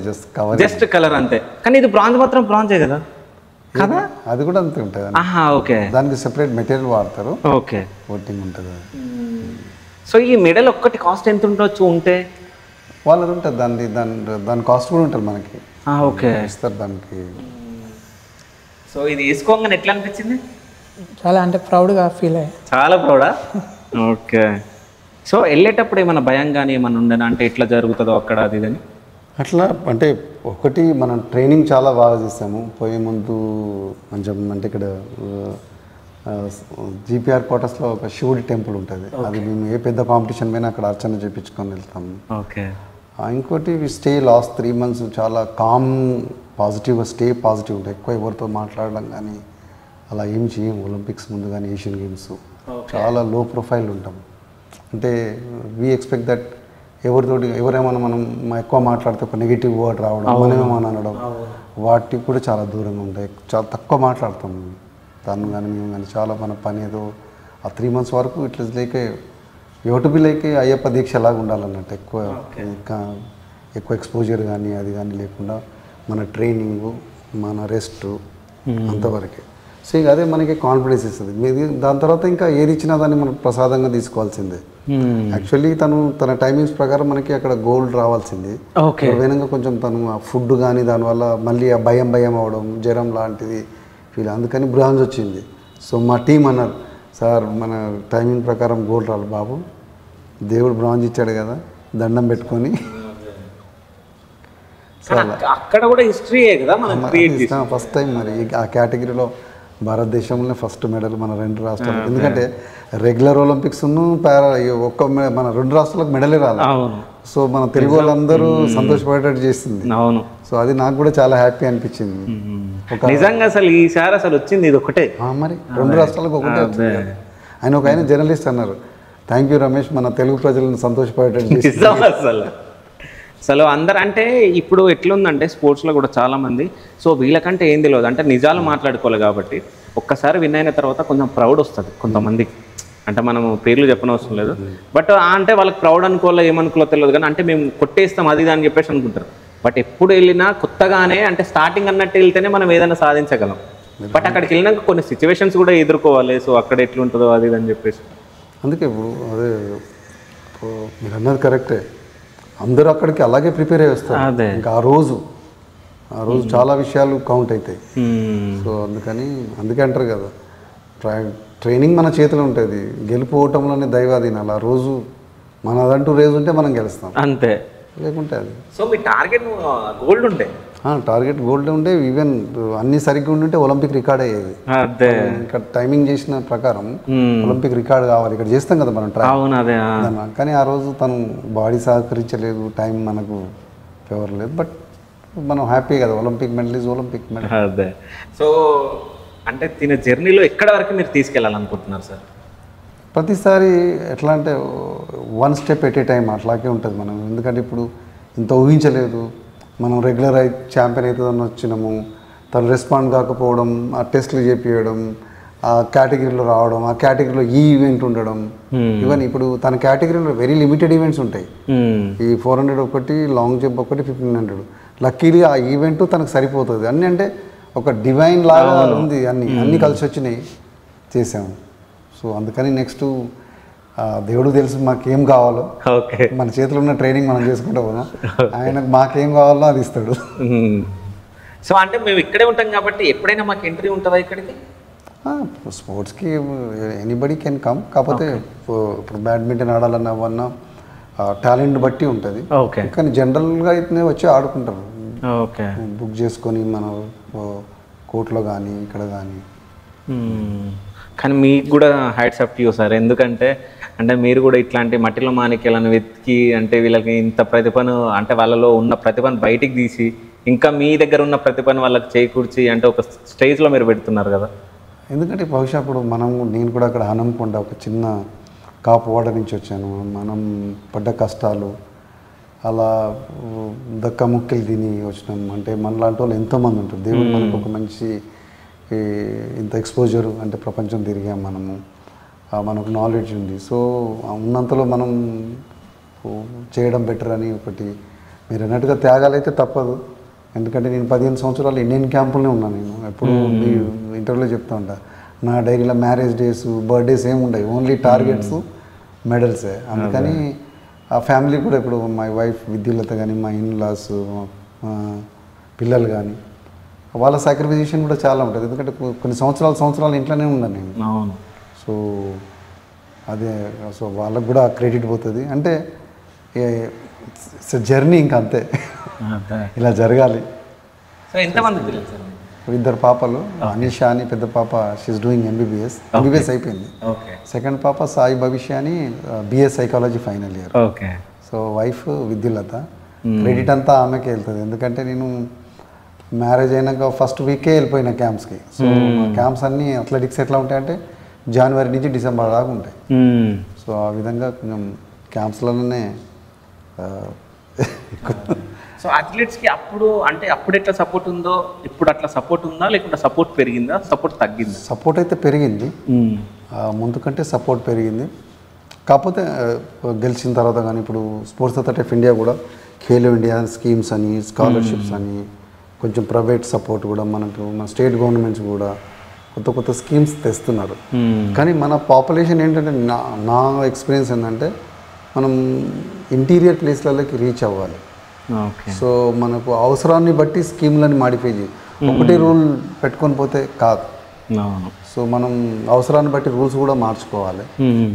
జస్ట్ కలర్ అంతే. కానీ ఇది బ్రాంజ్ మాత్రం బ్రాంజే కదా కదా? అది కూడా అంతే ఉంటుంది. ఓకే, దానికి సెపరేట్ మెటీరియల్ వాడతారు. ఓకే, కోటింగ్ ఉంటుంది. సో ఈ మెడల్ ఒక్కటి కాస్ట్ ఎంత ఉండొచ్చు ఉంటే? వాళ్ళది ఉంటుంది, దాని కాస్ట్ కూడా ఉంటుంది మనకి. ఓకే, ఇస్తారు దానికి. సో ఇది వేసుకోగానే ఎట్లా అనిపించింది? చాలా అంటే ప్రౌడ్గా ఫీల్ అయ్యా. చాలా ప్రౌడా? ఓకే. సో వెళ్ళేటప్పుడు ఏమైనా భయం కానీ ఏమైనా ఉండేనా, అంటే ఎట్లా జరుగుతుందో అక్కడ అది ఇదని? అట్లా అంటే ఒకటి మనం ట్రైనింగ్ చాలా బాగా చేసాము. పోయే ముందు కొంచెం అంటే ఇక్కడ జీపీఆర్ క్వార్టర్స్లో ఒక శివుడి టెంపుల్ ఉంటుంది. అది మేము ఏ పెద్ద కాంపిటీషన్ పైన అక్కడ అర్చన చేయించుకొని వెళ్తాము. ఓకే. ఇంకోటి స్టే లాస్ట్ 3 months చాలా కామ్ పాజిటివ్గా పాజిటివ్ ఉంటుంది. ఎక్కువ ఎవరితో మాట్లాడడం కానీ అలా ఏం చేయం. ఒలింపిక్స్ ముందు కానీ ఏషియన్ గేమ్స్ చాలా లో ప్రొఫైల్ ఉంటాం. అంటే వీ ఎక్స్పెక్ట్ దట్ ఎవరేమన్నా మనం ఎక్కువ మాట్లాడితే ఒక నెగిటివ్ వర్డ్ రావడం, మనమేమన్నా అనడం, వాటికి కూడా చాలా దూరంగా ఉంటాయి. చాలా తక్కువ మాట్లాడతాం తను కానీ మేము కానీ. చాలా మన పని ఏదో ఆ 3 months వరకు ఇట్లా లైక్ యూట్యూబ్ లైక్ అయ్యప్ప దీక్ష లాగా ఉండాలన్నట్టు. ఎక్కువ ఎక్స్పోజర్ కానీ అది కానీ లేకుండా మన ట్రైనింగు, మన రెస్ట్ అంతవరకే. సో ఇంకా అదే మనకి కాన్ఫిడెన్స్ ఇస్తుంది. మీది దాని తర్వాత ఇంకా ఏది ఇచ్చినా దాన్ని మనం ప్రసాదంగా తీసుకోవాల్సిందే. యాక్చువల్లీ తన టైమింగ్స్ ప్రకారం మనకి అక్కడ గోల్డ్ రావాల్సింది. వినంగా కొంచెం తను ఆ ఫుడ్ కానీ దానివల్ల మళ్ళీ ఆ భయం అవడం, జ్వరం లాంటిది ఫీల్, అందుకని బ్రాంజ్ వచ్చింది. సో మా టీం అన్నారు, సార్ మన టైమింగ్ ప్రకారం గోల్డ్ రాలి బాబు, దేవుడు బ్రాంజ్ ఇచ్చాడు కదా, దండం పెట్టుకొని. అక్కడ కూడా హిస్టరీయే కదా మనం క్రియేట్ చేసాం ఫస్ట్ టైం మరి ఆ కేటగిరీలో భారతదేశంలోనే ఫస్ట్ మెడల్ మన 2 రాష్ట్రాలు. ఎందుకంటే రెగ్యులర్ ఒలింపిక్స్ మన 2 రాష్ట్రాలకు మెడలే రాలి. సో మన తెలుగు వాళ్ళందరూ సంతోషపడేటట్టు చేసింది. అవును. సో అది నాకు కూడా చాలా హ్యాపీ అనిపించింది. నిజంగా అసలు ఈసారి అసలు వచ్చింది ఇది ఒకటే, మరి 2 రాష్ట్రాలకు ఒకటే వచ్చింది. ఆయన జర్నలిస్ట్ అన్నారు, థ్యాంక్ యూ రమేష్, మన తెలుగు ప్రజలను సంతోషపడేటట్టు. అసలు అందరు అంటే ఇప్పుడు ఎట్లుందంటే స్పోర్ట్స్లో కూడా చాలామంది సో వీళ్ళకంటే ఏం తెలియదు, అంటే నిజాలు మాట్లాడుకోవాలి కాబట్టి ఒక్కసారి విన్ అయిన తర్వాత కొంచెం ప్రౌడ్ వస్తుంది కొంతమందికి. అంటే మనము పేర్లు చెప్పనవసరం లేదు, బట్ అంటే వాళ్ళకి ప్రౌడ్ అనుకోవాలో ఏమనుకోలో తెలియదు కానీ అంటే మేము కొట్టేస్తాం అది అని చెప్పేసి అనుకుంటారు. బట్ ఎప్పుడు వెళ్ళినా కొత్తగానే అంటే స్టార్టింగ్ అన్నట్టు వెళ్తేనే మనం ఏదైనా సాధించగలం. బట్ అక్కడికి వెళ్ళినాక కొన్ని సిచ్యువేషన్స్ కూడా ఎదుర్కోవాలి. సో అక్కడ ఎట్లుంటుందో అది అని చెప్పేసి అందుకే ఇప్పుడు అదే మీరు అన్నది కరెక్టే. అందరూ అక్కడికి అలాగే ప్రిపేర్ అయ్యి వస్తారు. ఇంకా ఆ రోజు చాలా విషయాలు కౌంట్ అవుతాయి. సో అందుకే అంటారు కదా, ట్రైనింగ్ మన చేతిలో ఉంటుంది, గెలుపు ఓటంలోనే దైవాధీనాలు. ఆ రోజు మనదంటూ రేజ్ ఉంటే మనం గెలుస్తాం, అంతే. లేకుంటే అది. సో మీ టార్గెట్ గోల్డ్ ఉంటే టార్గెట్ గోల్డ్ ఉండే, ఈవెన్ అన్ని సరిగ్గా ఉండుంటే ఒలింపిక్ రికార్డ్ అయ్యేది. ఇక్కడ టైమింగ్ చేసిన ప్రకారం ఒలింపిక్ రికార్డ్ కావాలి. ఇక్కడ చేస్తాం కదా మనం ట్రాక్, కానీ ఆ రోజు తను బాడీ సహకరించలేదు, టైం మనకు ఫేవర్ లేదు. బట్ మనం హ్యాపీ కదా, Olympic medal is Olympic medal. అదే. సో అంటే తిన జర్నీలో ఎక్కడ వరకు మీరు తీసుకెళ్ళాలనుకుంటున్నారు సార్? ప్రతిసారి ఎట్లా అంటే 1 step at a time అట్లాగే ఉంటుంది మనం. ఎందుకంటే ఇప్పుడు ఇంత ఊహించలేదు, మనం రెగ్యులర్ ఛాంపియన్ అవుతుందని వచ్చినాము, తను రెస్పాండ్ కాకపోవడం, ఆ టెస్ట్లు చేపించడం, ఆ కేటగిరీలో రావడం, ఆ కేటగిరీలో ఈ ఈవెంట్ ఉండడం. ఈవెన్ ఇప్పుడు తన కేటగిరీలో వెరీ లిమిటెడ్ ఈవెంట్స్ ఉంటాయి. ఈ 400 ఒకటి, లాంగ్ జంప్ ఒకటి, 1500. లక్కీలీ ఆ ఈవెంట్ తనకు సరిపోతుంది. అన్నీ అంటే ఒక డివైన్ లాగా ఉంది, అన్నీ కలిసి వచ్చినాయి, చేసాము. సో అందుకని నెక్స్ట్ దేవుడు తెలుసు మాకేం కావాలో. మన చేతిలో ఉన్న ట్రైనింగ్ మనం చేసుకుంటూ పోదాం, ఆయనకు మాకేం కావాలో అది ఇస్తాడు. సో అంటే మేము ఇక్కడే ఉంటాం కాబట్టి ఎప్పుడైనా మాకు ఎంట్రీ ఉంటుందా ఇక్కడికి? స్పోర్ట్స్కి ఎనీబడి కెన్ కమ్. కాకపోతే ఇప్పుడు బ్యాడ్మింటన్ ఆడాలన్నా అవన్నా టాలెంట్ బట్టి ఉంటుంది. కానీ జనరల్గా అయితే వచ్చి ఆడుకుంటారు, బుక్ చేసుకొని మన కోర్టులో కానీ ఇక్కడ కానీ. కానీ మీకు కూడా hats off to you sir. ఎందుకంటే అంటే మీరు కూడా ఇట్లాంటి మట్టిలో మాణిక్యాలను వెతికి అంటే వీళ్ళకి ఇంత ప్రతిభను అంటే వాళ్ళలో ఉన్న ప్రతిభను బయటికి తీసి ఇంకా మీ దగ్గర ఉన్న ప్రతిభను వాళ్ళకి చేకూర్చి అంటే ఒక స్టేజ్లో మీరు పెడుతున్నారు కదా. ఎందుకంటే బహుశా అప్పుడు నేను కూడా అక్కడ హనంకొండ ఒక చిన్న కాపు వాడ నుంచి వచ్చాను. మనం పడ్డ కష్టాలు అలా దక్క ముక్కలు తిని వచ్చినాం. అంటే మనలాంటి వాళ్ళు ఎంతోమంది ఉంటారు. దేవుడు మనకు ఒక మంచి ఇంత ఎక్స్పోజర్ అంటే ప్రపంచం తిరిగాం మనము, మనకు నాలెడ్జ్ ఉంది. సో ఉన్నంతలో మనం చేయడం బెటర్ అని ఒకటి. మీరు అన్నట్టుగా త్యాగాలు అయితే తప్పదు. ఎందుకంటే నేను 15 సంవత్సరాలు ఇండియన్ క్యాంపులోనే ఉన్నాను. నేను ఎప్పుడు మీ ఇంటర్వ్యూలో చెప్తా ఉంటా, నా డైరీలో మ్యారేజ్ డేస్ బర్త్డేస్ ఏమి ఉండవు, ఓన్లీ టార్గెట్స్ మెడల్సే. అందుకని ఆ ఫ్యామిలీ కూడా ఇప్పుడు మై వైఫ్ విద్యులత కానీ మా ఇన్లాస్ పిల్లలు కానీ వాళ్ళ సాక్రిఫికేషన్ కూడా చాలా ఉంటుంది. ఎందుకంటే కొన్ని సంవత్సరాలు ఇంట్లోనే ఉన్నాను నేను. అవును. సో అదే సో వాళ్ళకు కూడా క్రెడిట్ పోతుంది. అంటే జర్నీ ఇంకా అంతే, ఇలా జరగాలి. సో ఎంతమంది పిల్లలు సార్? 2 పాపలు. అనిషా అని పెద్ద పాప, షీఈస్ డూయింగ్ ఎంబీబీఎస్ అయిపోయింది. సెకండ్ పాప సాయి భవిష్య అని BS psychology final year. Okay. So wife Vidyulatha. Credit అంతా ఆమెకే వెళ్తుంది. ఎందుకంటే నేను మ్యారేజ్ అయినాక ఫస్ట్ వీకే వెళ్ళిపోయిన క్యాంప్స్కి. సో క్యాంప్స్ అన్నీ అథ్లెటిక్స్ ఎట్లా ఉంటాయంటే జనవరి నుంచి డిసెంబర్ దాకా ఉంటాయి. సో ఆ విధంగా కొంచెం క్యాంప్స్లోనే. సో అథ్లెట్స్కి అప్పుడు ఎట్లా సపోర్ట్ ఉందో ఇప్పుడు అట్లా సపోర్ట్ ఉందా, లేకుంటే సపోర్ట్ పెరిగిందా, సపోర్ట్ తగ్గిందా? సపోర్ట్ అయితే పెరిగింది, ముందు కంటే సపోర్ట్ పెరిగింది. కాకపోతే గెలిచిన తర్వాత కానీ ఇప్పుడు స్పోర్ట్స్ అథారిటీ ఆఫ్ ఇండియా కూడా ఖేలో ఇండియా స్కీమ్స్ అని, స్కాలర్షిప్స్ అని, కొంచెం ప్రైవేట్ సపోర్ట్ కూడా మనకు మన స్టేట్ గవర్నమెంట్స్ కూడా కొత్త స్కీమ్స్ తెస్తున్నారు. కానీ మన పాపులేషన్ ఏంటంటే నా ఎక్స్పీరియన్స్ ఏంటంటే మనం ఇంటీరియర్ ప్లేస్లలోకి రీచ్ అవ్వాలి. సో మనకు అవసరాన్ని బట్టి స్కీమ్లని మాడిఫై చేయి, ఒకటే రూల్ పెట్టుకొని పోతే కాదు. సో మనం అవసరాన్ని బట్టి రూల్స్ కూడా మార్చుకోవాలి.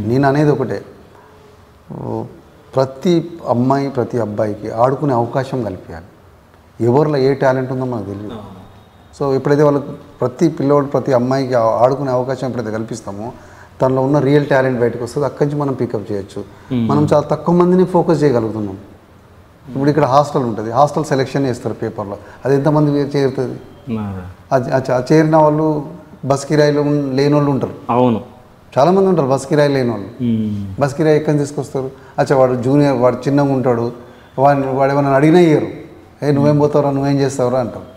నేను అనేది ఒకటే, ప్రతి అమ్మాయి ప్రతి అబ్బాయికి ఆడుకునే అవకాశం కల్పించాలి. ఎవరిలో ఏ టాలెంట్ ఉందో మనకు తెలియదు. సో ఎప్పుడైతే వాళ్ళకి ప్రతి పిల్లోడు ప్రతి అమ్మాయికి ఆడుకునే అవకాశం ఎప్పుడైతే కల్పిస్తామో తనలో ఉన్న రియల్ టాలెంట్ బయటకు వస్తుంది. అక్కడి నుంచి మనం పికప్ చేయొచ్చు. మనం చాలా తక్కువ మందిని ఫోకస్ చేయగలుగుతున్నాం. ఇప్పుడు ఇక్కడ హాస్టల్ ఉంటుంది, హాస్టల్ సెలెక్షన్ చేస్తారు పేపర్లో, అది ఎంతమంది చేరుతుంది? అది చేరిన వాళ్ళు బస్ కిరాయిలో లేని వాళ్ళు ఉంటారు. అవును, చాలామంది ఉంటారు బస్ కిరాయి లేని వాళ్ళు. బస్ కిరాయి ఎక్కడి తీసుకొస్తారు? వాడు జూనియర్, వాడు చిన్నగా ఉంటాడు, వాడు ఏమైనా అడిగినా ఇయ్యరు. నువ్వేం పోతావురా, నువ్వేం చేస్తావురా అంటావు.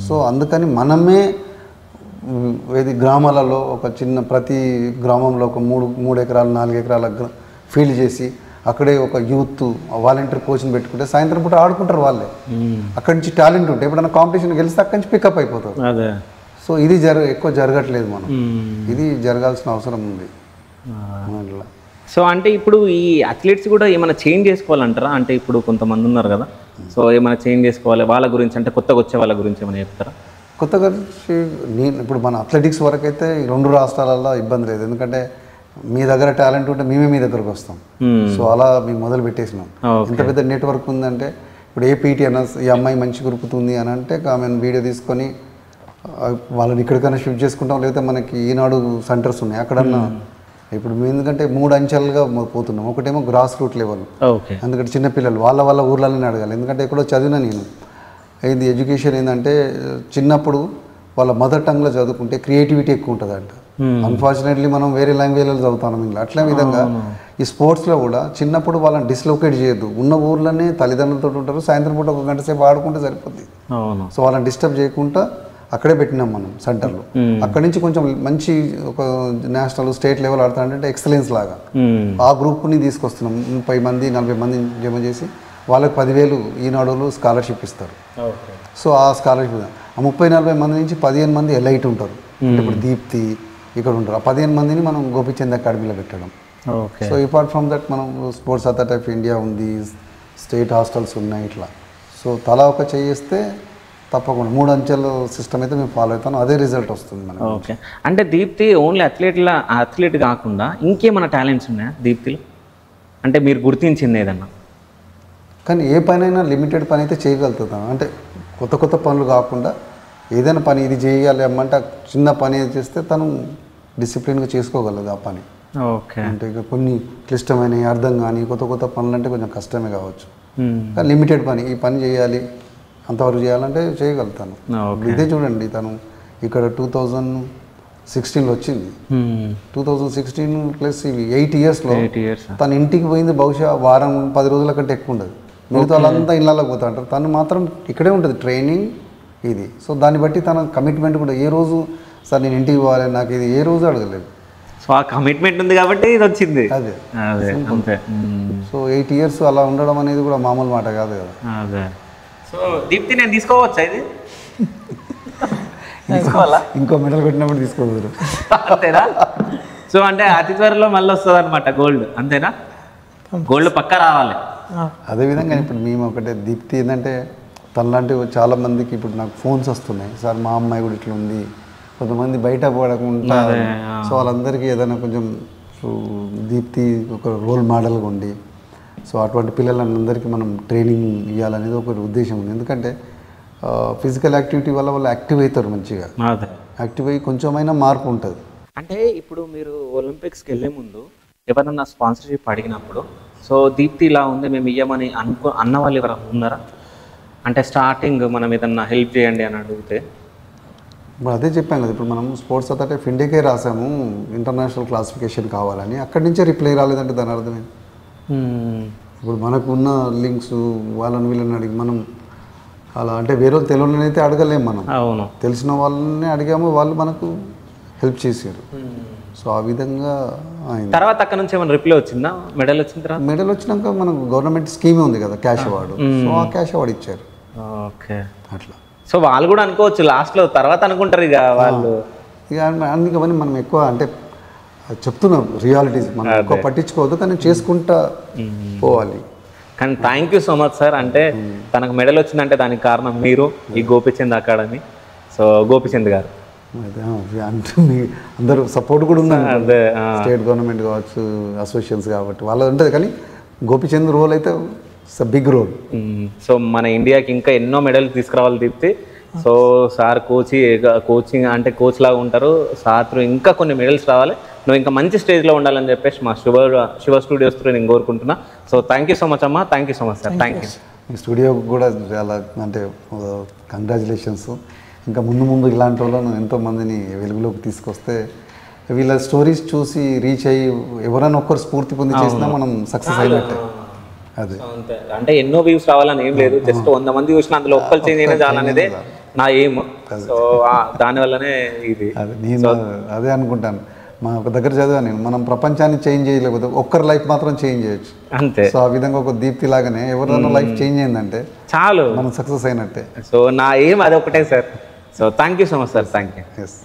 సో అందుకని మనమే గ్రామాలలో ఒక చిన్న ప్రతి గ్రామంలో ఒక 3 ఎకరాలు 4 ఎకరాల ఫీల్డ్ చేసి అక్కడే ఒక యూత్ వాలంటీర్ కోచ్ని పెట్టుకుంటే సాయంత్రం పూట ఆడుకుంటారు వాళ్ళే. అక్కడి నుంచి టాలెంట్ ఉంటే ఎప్పుడైనా కాంపిటీషన్ గెలిస్తే అక్కడి నుంచి పికప్ అయిపోతారు. సో ఇది ఎక్కువ జరగట్లేదు. మనం ఇది జరగాల్సిన అవసరం ఉంది. సో అంటే ఇప్పుడు ఈ అథ్లెట్స్ కూడా ఏమైనా చేంజ్ చేసుకోవాలంటారా? అంటే ఇప్పుడు కొంతమంది ఉన్నారు కదా, సో ఏమైనా చేంజ్ చేసుకోవాలి వాళ్ళ గురించి, అంటే కొత్తగా వచ్చే వాళ్ళ గురించి ఏమైనా చెప్తారా? కొత్తగా నేను ఇప్పుడు మన అథ్లెటిక్స్ వరకు అయితే 2 రాష్ట్రాలలో ఇబ్బంది లేదు. ఎందుకంటే మీ దగ్గర టాలెంట్ ఉంటే మేమే మీ దగ్గరకు వస్తాం. సో అలా మేము మొదలు పెట్టేసినాం. ఎంత పెద్ద నెట్వర్క్ ఉందంటే ఇప్పుడు ఏ పీటీ అన్న ఈ అమ్మాయి మంచి గురుకుతుంది అని అంటే ఆమెను వీడియో తీసుకొని వాళ్ళని ఇక్కడికైనా షిఫ్ట్ చేసుకుంటాం. లేకపోతే మనకి ఈనాడు సెంటర్స్ ఉన్నాయి అక్కడన్నా. ఇప్పుడు మేము ఎందుకంటే 3 అంచెలుగా పోతున్నాం. ఒకటేమో గ్రాస్ రూట్ లెవెల్, ఎందుకంటే చిన్నపిల్లలు వాళ్ళ ఊర్లలోనే అడగాలి. ఎందుకంటే ఎక్కడో చదివినా నేను ఇది ఎడ్యుకేషన్ ఏంటంటే చిన్నప్పుడు వాళ్ళ మదర్ టంగ్లో చదువుకుంటే క్రియేటివిటీ ఎక్కువ ఉంటుందంట. అన్ఫార్చునేట్లీ మనం వేరే లాంగ్వేజ్లో చదువుతాం ఇంగ్లీష్. అట్లే విధంగా ఈ స్పోర్ట్స్లో కూడా చిన్నప్పుడు వాళ్ళని డిస్లొకేట్ చేయొద్దు. ఉన్న ఊర్లోనే తల్లిదండ్రులతో ఉంటారు, సాయంత్రం పూట 1 గంట సేపు ఆడుకుంటే సరిపోద్ది. సో వాళ్ళని డిస్టర్బ్ చేయకుండా అక్కడే పెట్టినాం మనం సెంటర్లో. అక్కడి నుంచి కొంచెం మంచి ఒక నేషనల్ స్టేట్ లెవెల్ ఆడుతాడంటే ఎక్సలెన్స్ లాగా ఆ గ్రూప్ని తీసుకొస్తున్నాం. 30 మంది 40 మంది జమ చేసి వాళ్ళకి 10,000 ఈనాడులో స్కాలర్షిప్ ఇస్తారు. సో ఆ స్కాలర్షిప్ ఆ 30-40 మంది నుంచి 15 మంది ఎలైట్ ఉంటారు. ఇప్పుడు దీప్తి ఇక్కడ ఉంటారు. ఆ 15 మందిని మనం గోపిచంద్ అకాడమీలో పెట్టడం. సో అపార్ట్ ఫ్రమ్ దట్ మనం స్పోర్ట్స్ అథారిటీ ఆఫ్ ఇండియా ఉంది, స్టేట్ హాస్టల్స్ ఉన్నాయి ఇట్లా. సో తలా ఒక చేస్తే తప్పకుండా 3 అంచెల సిస్టమ్ అయితే మేము ఫాలో అవుతాను. అదే రిజల్ట్ వస్తుంది మనకి. ఓకే, అంటే దీప్తి ఓన్లీ అథ్లెట్ కాకుండా ఇంకేమైనా టాలెంట్స్ ఉన్నాయా దీప్తిలో? అంటే మీరు గుర్తించింది ఏదన్నా? కానీ ఏ పనైనా లిమిటెడ్ పని అయితే చేయగలుగుతాను. అంటే కొత్త పనులు కాకుండా ఏదైనా పని ఇది చేయాలి అమ్మంటే చిన్న పని చేస్తే తను డిసిప్లిన్గా చేసుకోగలదు ఆ పని. ఓకే. అంటే ఇక కొన్ని క్లిష్టమైన అర్థం కానీ కొత్త కొత్త పనులు అంటే కొంచెం కష్టమే కావచ్చు. కానీ లిమిటెడ్ పని, ఈ పని చేయాలి అంతవరకు చేయాలంటే చేయగలుగుతాను. ఇదే చూడండి, తను ఇక్కడ 2016లో వచ్చింది. 2016 ప్లస్ ఇవి 8 ఇయర్స్లో తను ఇంటికి పోయింది బహుశా వారం 10 రోజుల కంటే ఎక్కువ ఉండదు. మిగతా వాళ్ళంతా ఇళ్ళలోకి పోతా ఉంటారు, తను మాత్రం ఇక్కడే ఉంటుంది ట్రైనింగ్ ఇది. సో దాన్ని బట్టి తన కమిట్మెంట్ కూడా ఏ రోజు సార్ నేను ఇంటికి పోవాలి నాకు ఇది ఏ రోజు అడగలేదు. సో ఆ కమిట్మెంట్ ఉంది కాబట్టి ఇది వచ్చింది. అదే అంతే. సో 8 ఇయర్స్ అలా ఉండడం అనేది కూడా మామూలు మాట కాదు కదా. అదే. సో దీప్తి నేను తీసుకోవచ్చా ఇది? తీసుకోవాలా? ఇంకో మెడల్ కొట్టినప్పుడు తీసుకోవద్దు. అంతేనా? సో అంటే అతి త్వరలో మళ్ళీ వస్తుంది అనమాట గోల్డ్, అంతేనా? గోల్డ్ పక్కా రావాలి. అదేవిధంగా ఇప్పుడు మేము ఒకటే దీప్తి ఏంటంటే తనలాంటి చాలా మందికి ఇప్పుడు నాకు ఫోన్స్ వస్తున్నాయి, సార్ మా అమ్మాయి కూడా ఇట్లా ఉంది, కొంతమంది బయట పడకుండా. సో వాళ్ళందరికీ ఏదైనా కొంచెం దీప్తి ఒక రోల్ మోడల్గా ఉండి సో అటువంటి పిల్లలందరికీ మనం ట్రైనింగ్ ఇవ్వాలనేది ఒక ఉద్దేశం ఉంది. ఎందుకంటే ఫిజికల్ యాక్టివిటీ వల్ల వాళ్ళు యాక్టివ్ అవుతారు, మంచిగా యాక్టివ్ అయ్యి కొంచెమైనా మార్పు ఉంటుంది. అంటే ఇప్పుడు మీరు ఒలింపిక్స్కి వెళ్ళే ముందు ఎవరన్నా స్పాన్సర్షిప్ అడిగినప్పుడు సో దీప్తి ఇలా ఉంది మేము ఇవ్వమని అన్న వాళ్ళు ఎవరైనా ఉన్నారా? అంటే స్టార్టింగ్ మనం ఏదన్నా హెల్ప్ చేయండి అని అడిగితే? ఇప్పుడు అదే చెప్పాను కదా, ఇప్పుడు మనం స్పోర్ట్స్ అథారిటీ ఆఫ్ ఇండియాకే రాసాము ఇంటర్నేషనల్ క్లాసిఫికేషన్ కావాలని, అక్కడి నుంచే రిప్లై రాలేదంటే దాని అర్థమైంది. ఇప్పుడు మనకు ఉన్న లింక్స్ వాళ్ళని వీళ్ళని అడిగి మనం అలా అంటే వేరే తెలియని అయితే అడగలేము మనం. అవును, తెలిసిన వాళ్ళని అడిగాము, వాళ్ళు మనకు హెల్ప్ చేశారు. సో ఆ విధంగా తర్వాత అక్కడ నుంచి ఏమైనా రిప్లై వచ్చిందా? మెడల్ వచ్చిన తర్వాత? మెడల్ వచ్చినాక మనకు గవర్నమెంట్ స్కీమ్ ఉంది కదా క్యాష్ అవార్డు, సో ఆ క్యాష్ అవార్డు ఇచ్చారు. ఓకే, అట్లా. సో వాళ్ళు కూడా అనుకోవచ్చు లాస్ట్లో, తర్వాత అనుకుంటారు ఇక వాళ్ళు. ఇక అందుకని మనం ఎక్కువ అంటే చెప్తున్నాం రియాలిటీస్, మనం ఎక్కువ పట్టించుకోవద్దు, కానీ చేసుకుంటా పోవాలి. కానీ thank you so much sir. అంటే తనకు మెడల్ వచ్చిందంటే దానికి కారణం మీరు, ఈ గోపిచంద్ అకాడమీ. సో గోపిచంద్ గారు అంటే అందరూ సపోర్ట్ కూడా ఉంది, స్టేట్ గవర్నమెంట్ కావచ్చు, అసోసియేషన్స్ కాబట్టి వాళ్ళది ఉంటుంది. కానీ గోపిచంద్ రోల్ అయితే బిగ్ రోల్. సో మన ఇండియాకి ఇంకా ఎన్నో మెడల్ తీసుకురావాలి దీప్తి. సో సార్ కోచింగ్ అంటే కోచ్ లాగా ఉంటారు, సార్ త్రూ ఇంకా కొన్ని మెడల్స్ రావాలి, నువ్వు ఇంకా మంచి స్టేజ్లో ఉండాలని చెప్పేసి మా శివ స్టూడియోస్ త్రూ నేను కోరుకుంటున్నా. So thank you so much అమ్మా, thank you so much sir. Thank you. మీ స్టూడియోకి కూడా చాలా అంటే కంగ్రాచులేషన్స్. ఇంకా ముందు ఇలాంటి వాళ్ళను ఎంతోమందిని వెలుగులోకి తీసుకొస్తే వీళ్ళ స్టోరీస్ చూసి రీచ్ అయ్యి ఎవరైనా ఒక్కరు స్ఫూర్తి పొంది చేసినా మనం సక్సెస్ అయినట్టే. అదే అంటే ఎన్నో వ్యూస్ రావాలని ఏం లేదు, జస్ట్ 100 మంది చూసినా అందులో ఒక్కరు చేంజ్ అయినా చాలనేదే నా ఎయిమ్. సో దానివల్లనే ఇది నేను అదే అనుకుంటాను. మా ఒక దగ్గర చదివాను నేను, మనం ప్రపంచాన్ని చేంజ్ చేయలేకపోతే ఒక్కరి లైఫ్ మాత్రం చేంజ్ చేయొచ్చు అంతే. సో ఆ విధంగా ఒక దీప్తి లాగానే ఎవరైనా లైఫ్ చేంజ్ అయిందంటే చాలు, మనం సక్సెస్ అయినట్టే. సో నా ఎయిమ్ అది ఒకటే sir. So thank you so much sir. Thank you. Yes.